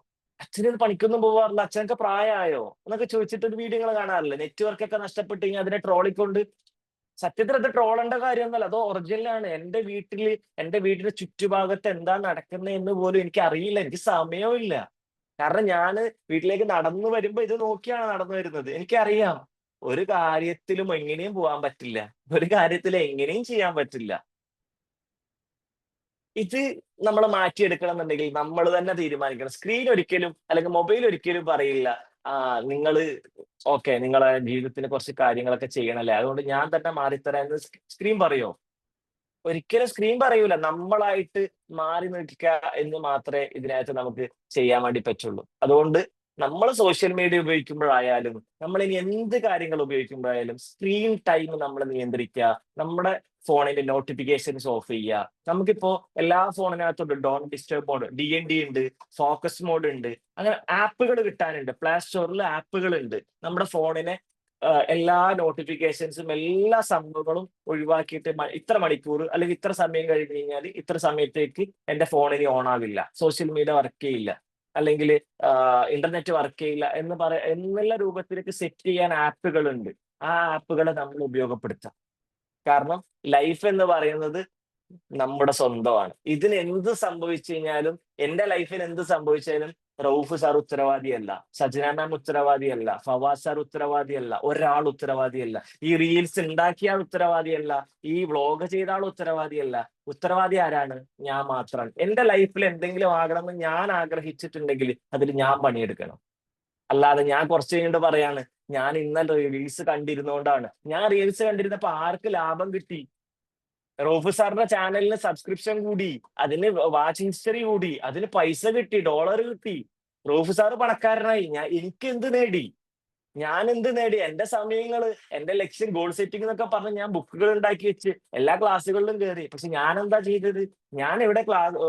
Speaker 1: അച്ഛന് പണിക്കൊന്നും പോവാറില്ല, അച്ഛനൊക്കെ പ്രായമായോ എന്നൊക്കെ ചോദിച്ചിട്ട് ഒരു വീഡിയോ നിങ്ങൾ കാണാറില്ല. നെറ്റ്വർക്ക് ഒക്കെ നഷ്ടപ്പെട്ട് കഴിഞ്ഞാൽ അതിനെ ട്രോളിക്കൊണ്ട്. സത്യത്തിൽ അത് ട്രോളേണ്ട കാര്യമൊന്നുമല്ല, അത് ഒറിജിനലാണ്. എന്റെ വീടിന്റെ ചുറ്റുഭാഗത്ത് എന്താ നടക്കുന്നത് എന്ന് പോലും എനിക്ക് അറിയില്ല, എനിക്ക് സമയവും ഇല്ല. കാരണം ഞാൻ വീട്ടിലേക്ക് നടന്നു വരുമ്പോ ഇത് നോക്കിയാണ് നടന്നു വരുന്നത്. എനിക്കറിയാം ഒരു കാര്യത്തിലും എങ്ങനെയും പോകാൻ പറ്റില്ല, ഒരു കാര്യത്തിലും എങ്ങനെയും ചെയ്യാൻ പറ്റില്ല. ഇത് നമ്മൾ മാറ്റിയെടുക്കണം എന്നുണ്ടെങ്കിൽ നമ്മൾ തന്നെ തീരുമാനിക്കണം. സ്ക്രീൻ ഒരിക്കലും അല്ലെങ്കിൽ മൊബൈൽ ഒരിക്കലും പറയില്ല നിങ്ങള് നിങ്ങളെ ജീവിതത്തിന് കുറച്ച് കാര്യങ്ങളൊക്കെ ചെയ്യണല്ലേ, അതുകൊണ്ട് ഞാൻ തന്നെ മാറിത്തരാം എന്ന് സ്ക്രീൻ പറയോ? ഒരിക്കലും സ്ക്രീൻ പറയൂല. നമ്മളായിട്ട് മാറി നിൽക്കുക എന്ന് മാത്രമേ ഇതിനകത്ത് നമുക്ക് ചെയ്യാൻ വേണ്ടി പറ്റുള്ളൂ. അതുകൊണ്ട് നമ്മൾ സോഷ്യൽ മീഡിയ ഉപയോഗിക്കുമ്പോഴായാലും, നമ്മൾ ഇനി എന്ത് കാര്യങ്ങൾ ഉപയോഗിക്കുമ്പോഴായാലും സ്ക്രീൻ ടൈം നമ്മൾ നിയന്ത്രിക്കുക. നമ്മുടെ ഫോണിന്റെ നോട്ടിഫിക്കേഷൻസ് ഓഫ് ചെയ്യുക. നമുക്കിപ്പോ എല്ലാ ഫോണിനകത്തുണ്ട് ഡോണ്ട് ഡിസ്റ്റർബ് മോഡ്, DND ഉണ്ട്, ഫോക്കസ് മോഡ് ഉണ്ട്, അങ്ങനെ ആപ്പുകൾ കിട്ടാനുണ്ട്. പ്ലേ സ്റ്റോറിൽ ആപ്പുകൾ ഉണ്ട്. നമ്മുടെ ഫോണിനെ എല്ലാ നോട്ടിഫിക്കേഷൻസും എല്ലാ സംഭവങ്ങളും ഒഴിവാക്കിയിട്ട് ഇത്ര മണിക്കൂർ അല്ലെങ്കിൽ ഇത്ര സമയം കഴിഞ്ഞ് കഴിഞ്ഞാൽ ഇത്ര സമയത്തേക്ക് എന്റെ ഫോൺ ഇനി ഓൺ ആവില്ല, സോഷ്യൽ മീഡിയ വർക്ക് ചെയ്യില്ല, അല്ലെങ്കിൽ ഇന്റർനെറ്റ് വർക്ക് ചെയ്യില്ല എന്നുള്ള രൂപത്തിലേക്ക് സെറ്റ് ചെയ്യാൻ ആപ്പുകൾ ഉണ്ട്. ആ ആപ്പുകളെ നമ്മൾ ഉപയോഗപ്പെടുത്താം. കാരണം ലൈഫ് എന്ന് പറയുന്നത് നമ്മുടെ സ്വന്തമാണ്. ഇതിന് എന്ത് സംഭവിച്ചു കഴിഞ്ഞാലും, എന്റെ ലൈഫിന് എന്ത് സംഭവിച്ചാലും റൌഫ് സാർ ഉത്തരവാദിയല്ല, സജന മാം ഉത്തരവാദിയല്ല, ഫവാസ് സാർ ഉത്തരവാദിയല്ല, ഒരാൾ ഉത്തരവാദിയല്ല, ഈ റീൽസ് ഉണ്ടാക്കിയ ആൾ ഉത്തരവാദിയല്ല, ഈ വ്ളോഗ് ചെയ്ത ആൾ ഉത്തരവാദിയല്ല. ഉത്തരവാദി ആരാണ്? ഞാൻ മാത്രമാണ്. എന്റെ ലൈഫിൽ എന്തെങ്കിലും ആകണമെന്ന് ഞാൻ ആഗ്രഹിച്ചിട്ടുണ്ടെങ്കിൽ അതിൽ ഞാൻ പണിയെടുക്കണം. അല്ലാതെ ഞാൻ കുറച്ച് കഴിഞ്ഞിട്ട് പറയാണ് ഞാൻ ഇന്നലെ റീൽസ് കണ്ടിരുന്നോണ്ടാണ്. ഞാൻ റീൽസ് കണ്ടിരുന്നപ്പോ ആർക്ക് ലാഭം കിട്ടി? റോഫ് സാറിന്റെ ചാനലിന് സബ്സ്ക്രിപ്ഷൻ കൂടി, അതിന് വാച്ച് ഹിസ്റ്ററി കൂടി, അതിന് പൈസ കിട്ടി, ഡോളർ കിട്ടി, റോഫ് സാറ് പണക്കാരനായി. എനിക്ക് എന്ത് നേടി? ഞാൻ എന്ത് നേടി? എന്റെ സമയങ്ങള്, എന്റെ ലക്ഷ്യം, ഗോൾ സെറ്റിംഗ് എന്നൊക്കെ പറഞ്ഞ് ഞാൻ ബുക്കുകൾ ഉണ്ടാക്കി വെച്ച് എല്ലാ ക്ലാസ്സുകളിലും കയറി. പക്ഷെ ഞാൻ എന്താ ചെയ്തത്? ഞാൻ ഇവിടെ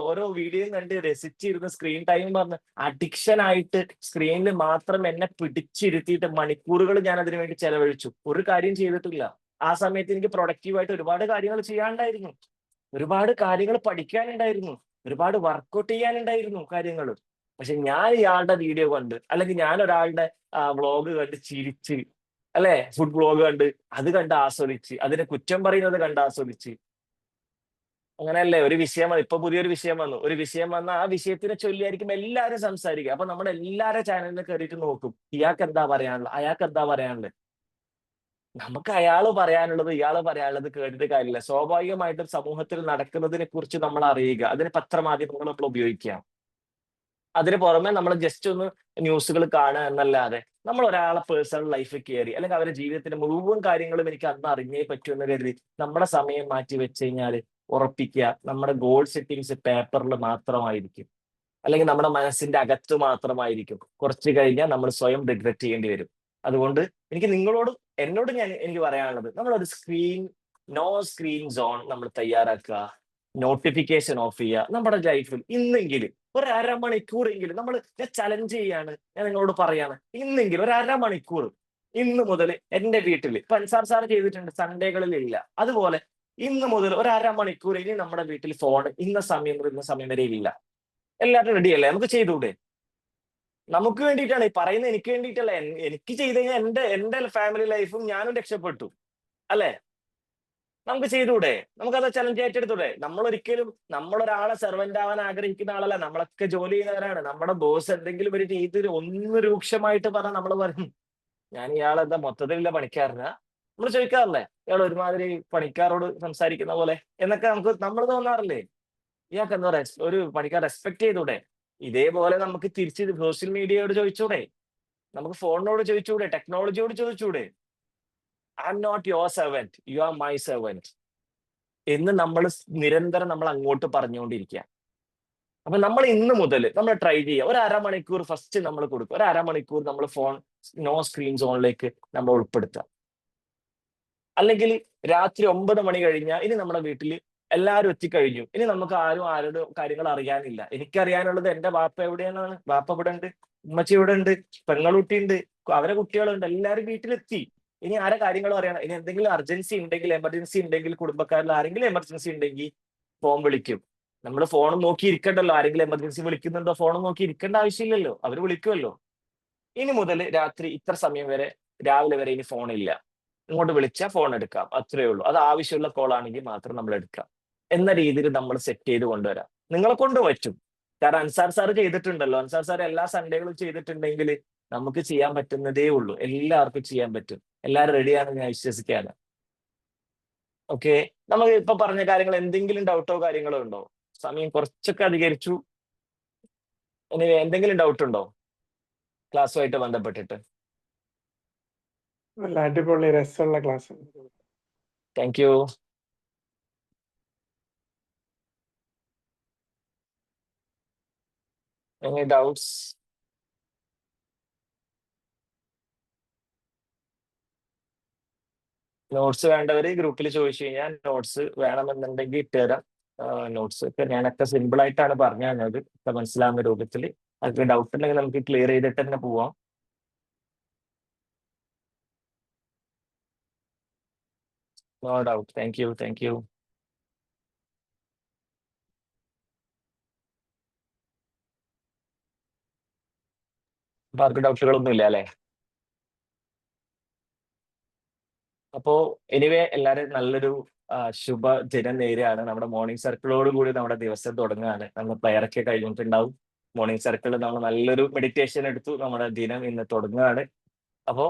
Speaker 1: ഓരോ വീഡിയോയും കണ്ട് രസിച്ചിരുന്ന സ്ക്രീൻ ടൈം പറഞ്ഞ് അഡിക്ഷൻ ആയിട്ട് സ്ക്രീനിൽ മാത്രം എന്നെ പിടിച്ചിരുത്തിയിട്ട് മണിക്കൂറുകൾ ഞാൻ അതിനു വേണ്ടി ചെലവഴിച്ചു. ഒരു കാര്യം ചെയ്തിട്ടില്ല. ആ സമയത്ത് എനിക്ക് പ്രൊഡക്റ്റീവായിട്ട് ഒരുപാട് കാര്യങ്ങൾ ചെയ്യാനുണ്ടായിരുന്നു, ഒരുപാട് കാര്യങ്ങൾ പഠിക്കാനുണ്ടായിരുന്നു, ഒരുപാട് വർക്കൗട്ട് ചെയ്യാനുണ്ടായിരുന്നു കാര്യങ്ങൾ. പക്ഷെ ഞാൻ ഇയാളുടെ വീഡിയോ കണ്ട്, അല്ലെങ്കിൽ ഞാൻ ഒരാളുടെ വ്ളോഗ് കണ്ട് ചിരിച്ച്, അല്ലെ, ഫുഡ് വ്ളോഗ് കണ്ട് അത് കണ്ട് ആസ്വദിച്ച്, അതിനെ കുറ്റം പറയുന്നത് കണ്ട് ആസ്വദിച്ച്, അങ്ങനെയല്ലേ ഒരു വിഷയം വന്നു. ഇപ്പൊ പുതിയൊരു വിഷയം വന്നു. ഒരു വിഷയം വന്ന ആ വിഷയത്തിനെ ചൊല്ലിയായിരിക്കും എല്ലാവരും സംസാരിക്കുക. അപ്പൊ നമ്മുടെ എല്ലാവരുടെ ചാനലിൽ കയറിയിട്ട് നോക്കും, ഇയാൾക്ക് എന്താ പറയാനുള്ളത്, അയാൾക്ക് എന്താ പറയാനുള്ളത്. നമുക്ക് അയാള് പറയാനുള്ളത് ഇയാള് പറയാനുള്ളത് കേട്ടിട്ട് കാര്യമില്ല. സ്വാഭാവികമായിട്ടും സമൂഹത്തിൽ നടക്കുന്നതിനെ കുറിച്ച് നമ്മൾ അറിയുക, അതിന് പത്രമാധ്യമങ്ങൾ നമ്മൾ ഉപയോഗിക്കുക. അതിന് പുറമെ നമ്മൾ ജസ്റ്റ് ഒന്ന് ന്യൂസുകൾ കാണുക എന്നല്ലാതെ നമ്മൾ ഒരാളെ പേഴ്സണൽ ലൈഫിൽ കയറി അല്ലെങ്കിൽ അവരുടെ ജീവിതത്തിന്റെ മുഴുവൻ കാര്യങ്ങളും എനിക്ക് അന്ന് അറിഞ്ഞേ പറ്റൂ എന്ന് കരുതി നമ്മുടെ സമയം മാറ്റി വെച്ച് കഴിഞ്ഞാൽ ഉറപ്പിക്കുക, നമ്മുടെ ഗോൾ സെറ്റിങ്സ് പേപ്പറിൽ മാത്രമായിരിക്കും, അല്ലെങ്കിൽ നമ്മുടെ മനസ്സിന്റെ അകത്ത് മാത്രമായിരിക്കും. കുറച്ച് കഴിഞ്ഞാൽ നമ്മൾ സ്വയം റിഗ്രറ്റ് ചെയ്യേണ്ടി വരും. അതുകൊണ്ട് എനിക്ക് പറയാനുള്ളത്, നമ്മളൊരു നോ സ്ക്രീൻ സോൺ നമ്മൾ തയ്യാറാക്കുക, നോട്ടിഫിക്കേഷൻ ഓഫ് ചെയ്യുക. നമ്മുടെ ലൈഫിൽ ഇന്നെങ്കിലും ഒരു അരമണിക്കൂറെങ്കിലും ഞാൻ ചലഞ്ച് ചെയ്യാണ്, ഞാൻ നിങ്ങളോട് പറയാണ്, ഇന്നെങ്കിലും ഒരു അരമണിക്കൂർ ഇന്ന് മുതൽ എന്റെ വീട്ടിൽ, ഇപ്പൊ അൻസാർ സാർ ചെയ്തിട്ടുണ്ട്, സൺഡേകളിൽ ഇല്ല, അതുപോലെ ഇന്ന് മുതൽ ഒരു അരമണിക്കൂർ ഇനി നമ്മുടെ വീട്ടിൽ ഫോൺ ഇന്ന സമയം വരെ ഇല്ല. എല്ലാവരും റെഡി അല്ലേ? നമുക്ക് ചെയ്തുകൂടെ? നമുക്ക് വേണ്ടിയിട്ടാണ് ഈ പറയുന്നത്, എനിക്ക് വേണ്ടിയിട്ടല്ല. എനിക്ക് ചെയ്ത് കഴിഞ്ഞാൽ എന്റെ ഫാമിലി ലൈഫും ഞാനും രക്ഷപ്പെട്ടു, അല്ലെ? നമുക്ക് ചെയ്തുകൂടെ? നമുക്കത് ചലഞ്ച് ഏറ്റെടുത്തൂടെ? നമ്മളൊരാളെ സെർവന്റ് ആവാൻ ആഗ്രഹിക്കുന്ന ആളല്ല. നമ്മളൊക്കെ ജോലി ചെയ്യുന്നവരാണ്. നമ്മുടെ ബോസ് എന്തെങ്കിലും ഒരു രീതിയിൽ ഒന്ന് രൂക്ഷമായിട്ട് പറഞ്ഞാൽ നമ്മൾ പറയും, ഞാൻ ഇയാളെന്താ മൊത്തത്തിലുള്ള പണിക്കാരനാ? നമ്മൾ ചോദിക്കാറില്ലേ, ഇയാൾ ഒരുമാതിരി പണിക്കാരോട് സംസാരിക്കുന്ന പോലെ എന്നൊക്കെ നമ്മൾ തോന്നാറില്ലേ? ഇയാൾക്ക് എന്താ പറയാ, ഒരു പണിക്കാർ റെസ്പെക്ട് ചെയ്തൂടെ? ഇതേപോലെ നമുക്ക് തിരിച്ച് സോഷ്യൽ മീഡിയയോട് ചോദിച്ചൂടെ? നമുക്ക് ഫോണിനോട് ചോദിച്ചൂടെ? ടെക്നോളജിയോട് ചോദിച്ചൂടെ? I am not your servant, you are my servant. എന്ന് നമ്മൾ നിരന്തരം നമ്മൾ അങ്ങോട്ട് പറഞ്ഞുകൊണ്ടിരിക്കുക. അപ്പൊ നമ്മൾ ഇന്ന് മുതൽ നമ്മൾ ട്രൈ ചെയ്യുക. ഒരു അരമണിക്കൂർ ഫസ്റ്റ് നമ്മൾ കൊടുക്കുക. ഒരു അരമണിക്കൂർ നമ്മൾ ഫോൺ നോ സ്ക്രീൻ സോണിലേക്ക് നമ്മൾ ഉൾപ്പെടുത്തുക. അല്ലെങ്കിൽ രാത്രി 9 മണി കഴിഞ്ഞാൽ ഇനി നമ്മുടെ വീട്ടിൽ എല്ലാവരും എത്തിക്കഴിഞ്ഞു, ഇനി നമുക്ക് ആരുടെ കാര്യങ്ങൾ അറിയാനില്ല. എനിക്കറിയാനുള്ളത് എന്റെ വാപ്പ എവിടെയാണ്, വാപ്പ ഇവിടെ ഉണ്ട്, ഉമ്മച്ചി ഇവിടെ ഉണ്ട്, പെങ്ങളുട്ടി ഉണ്ട്, അവരെ കുട്ടികളുണ്ട്, എല്ലാവരും വീട്ടിലെത്തി. ഇനി ആരെ കാര്യങ്ങളും അറിയണം. ഇനി എന്തെങ്കിലും അർജൻസി ഉണ്ടെങ്കിൽ, എമർജൻസി ഉണ്ടെങ്കിൽ, കുടുംബക്കാരിൽ ആരെങ്കിലും എമർജൻസി ഉണ്ടെങ്കിൽ ഫോൺ വിളിക്കും. നമ്മൾ ഫോൺ നോക്കി ഇരിക്കണ്ടല്ലോ. ആരെങ്കിലും എമർജൻസി വിളിക്കുന്നുണ്ടോ, ഫോൺ നോക്കി ഇരിക്കേണ്ട ആവശ്യമില്ലല്ലോ, അവർ വിളിക്കുമല്ലോ. ഇനി മുതൽ രാത്രി ഇത്ര സമയം വരെ, രാവിലെ വരെ ഇനി ഫോണില്ല. ഇങ്ങോട്ട് വിളിച്ചാൽ ഫോൺ എടുക്കാം, അത്രയേ ഉള്ളൂ. അത് ആവശ്യമുള്ള കോൾ ആണെങ്കിൽ മാത്രം നമ്മൾ എടുക്കാം എന്ന രീതിയിൽ നമ്മൾ സെറ്റ് ചെയ്ത് കൊണ്ടുവരാം. നിങ്ങളെ കൊണ്ട് പറ്റും. കാരണം അൻസാർ സാർ ചെയ്തിട്ടുണ്ടല്ലോ. അൻസാർ സാർ എല്ലാ സൺഡേകളും ചെയ്തിട്ടുണ്ടെങ്കിൽ നമുക്ക് ചെയ്യാൻ പറ്റുന്നതേ ഉള്ളൂ. എല്ലാവർക്കും ചെയ്യാൻ പറ്റും. എല്ലാവരും റെഡിയാണെന്ന് ഞാൻ വിശ്വസിക്കാണ്. ഓക്കെ, നമുക്ക് ഇപ്പൊ പറഞ്ഞ കാര്യങ്ങൾ എന്തെങ്കിലും ഡൗട്ടോ കാര്യങ്ങളോ ഉണ്ടോ? സമയം കുറച്ചൊക്കെ അധികരിച്ചു. ഇനി എന്തെങ്കിലും ഡൗട്ട് ഉണ്ടോ ക്ലാസ്സുമായിട്ട് ബന്ധപ്പെട്ടിട്ട്?
Speaker 5: നല്ല അടിപൊളി രസമുള്ള class.
Speaker 1: Thank you. Any doubts? Notes വേണ്ടവര് ഗ്രൂപ്പിൽ ചോദിച്ചു കഴിഞ്ഞാൽ നോട്ട്സ് വേണമെന്നുണ്ടെങ്കിൽ ഇട്ടുതരാം. നോട്ട്സ് ഒക്കെ ഞാനൊക്കെ സിമ്പിൾ ആയിട്ടാണ് പറഞ്ഞു തന്നത്, ഒക്കെ മനസ്സിലാവുന്ന രൂപത്തിൽ. അതൊക്കെ ഡൗട്ട് ഉണ്ടെങ്കിൽ നമുക്ക് ക്ലിയർ ചെയ്തിട്ട് തന്നെ പോവാം. No doubt. Thank you, thank you. അപ്പൊ ആർക്ക് ഡൗട്ടുകളൊന്നും ഇല്ല അല്ലെ? അപ്പോ എനിവേ എല്ലാവരും നല്ലൊരു ശുഭദിനം നേരെയാണ്. നമ്മുടെ മോർണിംഗ് സർക്കിളോട് കൂടി നമ്മുടെ ദിവസം തുടങ്ങുകയാണ്. നമ്മൾ പ്രയറൊക്കെ കഴിഞ്ഞിട്ടുണ്ടാവും. മോർണിംഗ് സർക്കിൾ നമ്മൾ നല്ലൊരു മെഡിറ്റേഷൻ എടുത്തു. നമ്മുടെ ദിനം ഇന്ന് തുടങ്ങുകയാണ്. അപ്പോ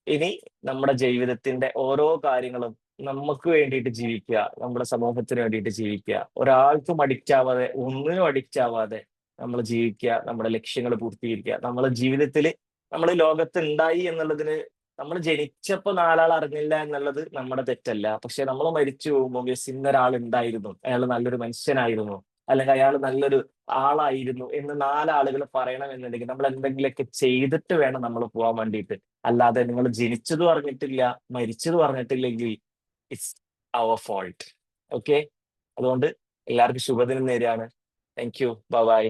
Speaker 1: ഇനി നമ്മുടെ ജീവിതത്തിന്റെ ഓരോ കാര്യങ്ങളും നമുക്ക് വേണ്ടിയിട്ട് ജീവിക്കുക, നമ്മുടെ സമൂഹത്തിന് വേണ്ടിയിട്ട് ജീവിക്കുക, ഒരാൾക്കും അഡിക്റ്റ് ആവാതെ, ഒന്നിനും അഡിക്റ്റ് ആവാതെ നമ്മൾ ജീവിക്കുക, നമ്മുടെ ലക്ഷ്യങ്ങൾ പൂർത്തീകരിക്കുക. നമ്മുടെ ജീവിതത്തിൽ നമ്മൾ ലോകത്ത് ഉണ്ടായി എന്നുള്ളതിന്, നമ്മൾ ജനിച്ചപ്പോ 4 ആൾ അറിഞ്ഞില്ല എന്നുള്ളത് നമ്മുടെ തെറ്റല്ല. പക്ഷെ നമ്മൾ മരിച്ചു പോകുമ്പോൾ ഇന്നൊരാൾ ഉണ്ടായിരുന്നു, അയാൾ നല്ലൊരു മനുഷ്യനായിരുന്നു, അല്ലെങ്കിൽ അയാൾ നല്ലൊരു ആളായിരുന്നു എന്ന് 4 ആളുകൾ പറയണമെന്നുണ്ടെങ്കിൽ നമ്മൾ എന്തെങ്കിലുമൊക്കെ ചെയ്തിട്ട് വേണം നമ്മൾ പോകാൻ വേണ്ടിയിട്ട്. അല്ലാതെ നിങ്ങൾ ജനിച്ചതും അറിഞ്ഞിട്ടില്ല, മരിച്ചതും അറിഞ്ഞിട്ടില്ലെങ്കിൽ ഇറ്റ്സ് അവർ ഫോൾട്ട്. ഓക്കെ, അതുകൊണ്ട് എല്ലാവർക്കും ശുഭദിനം നേരെയാണ്. Thank you. Bye bye.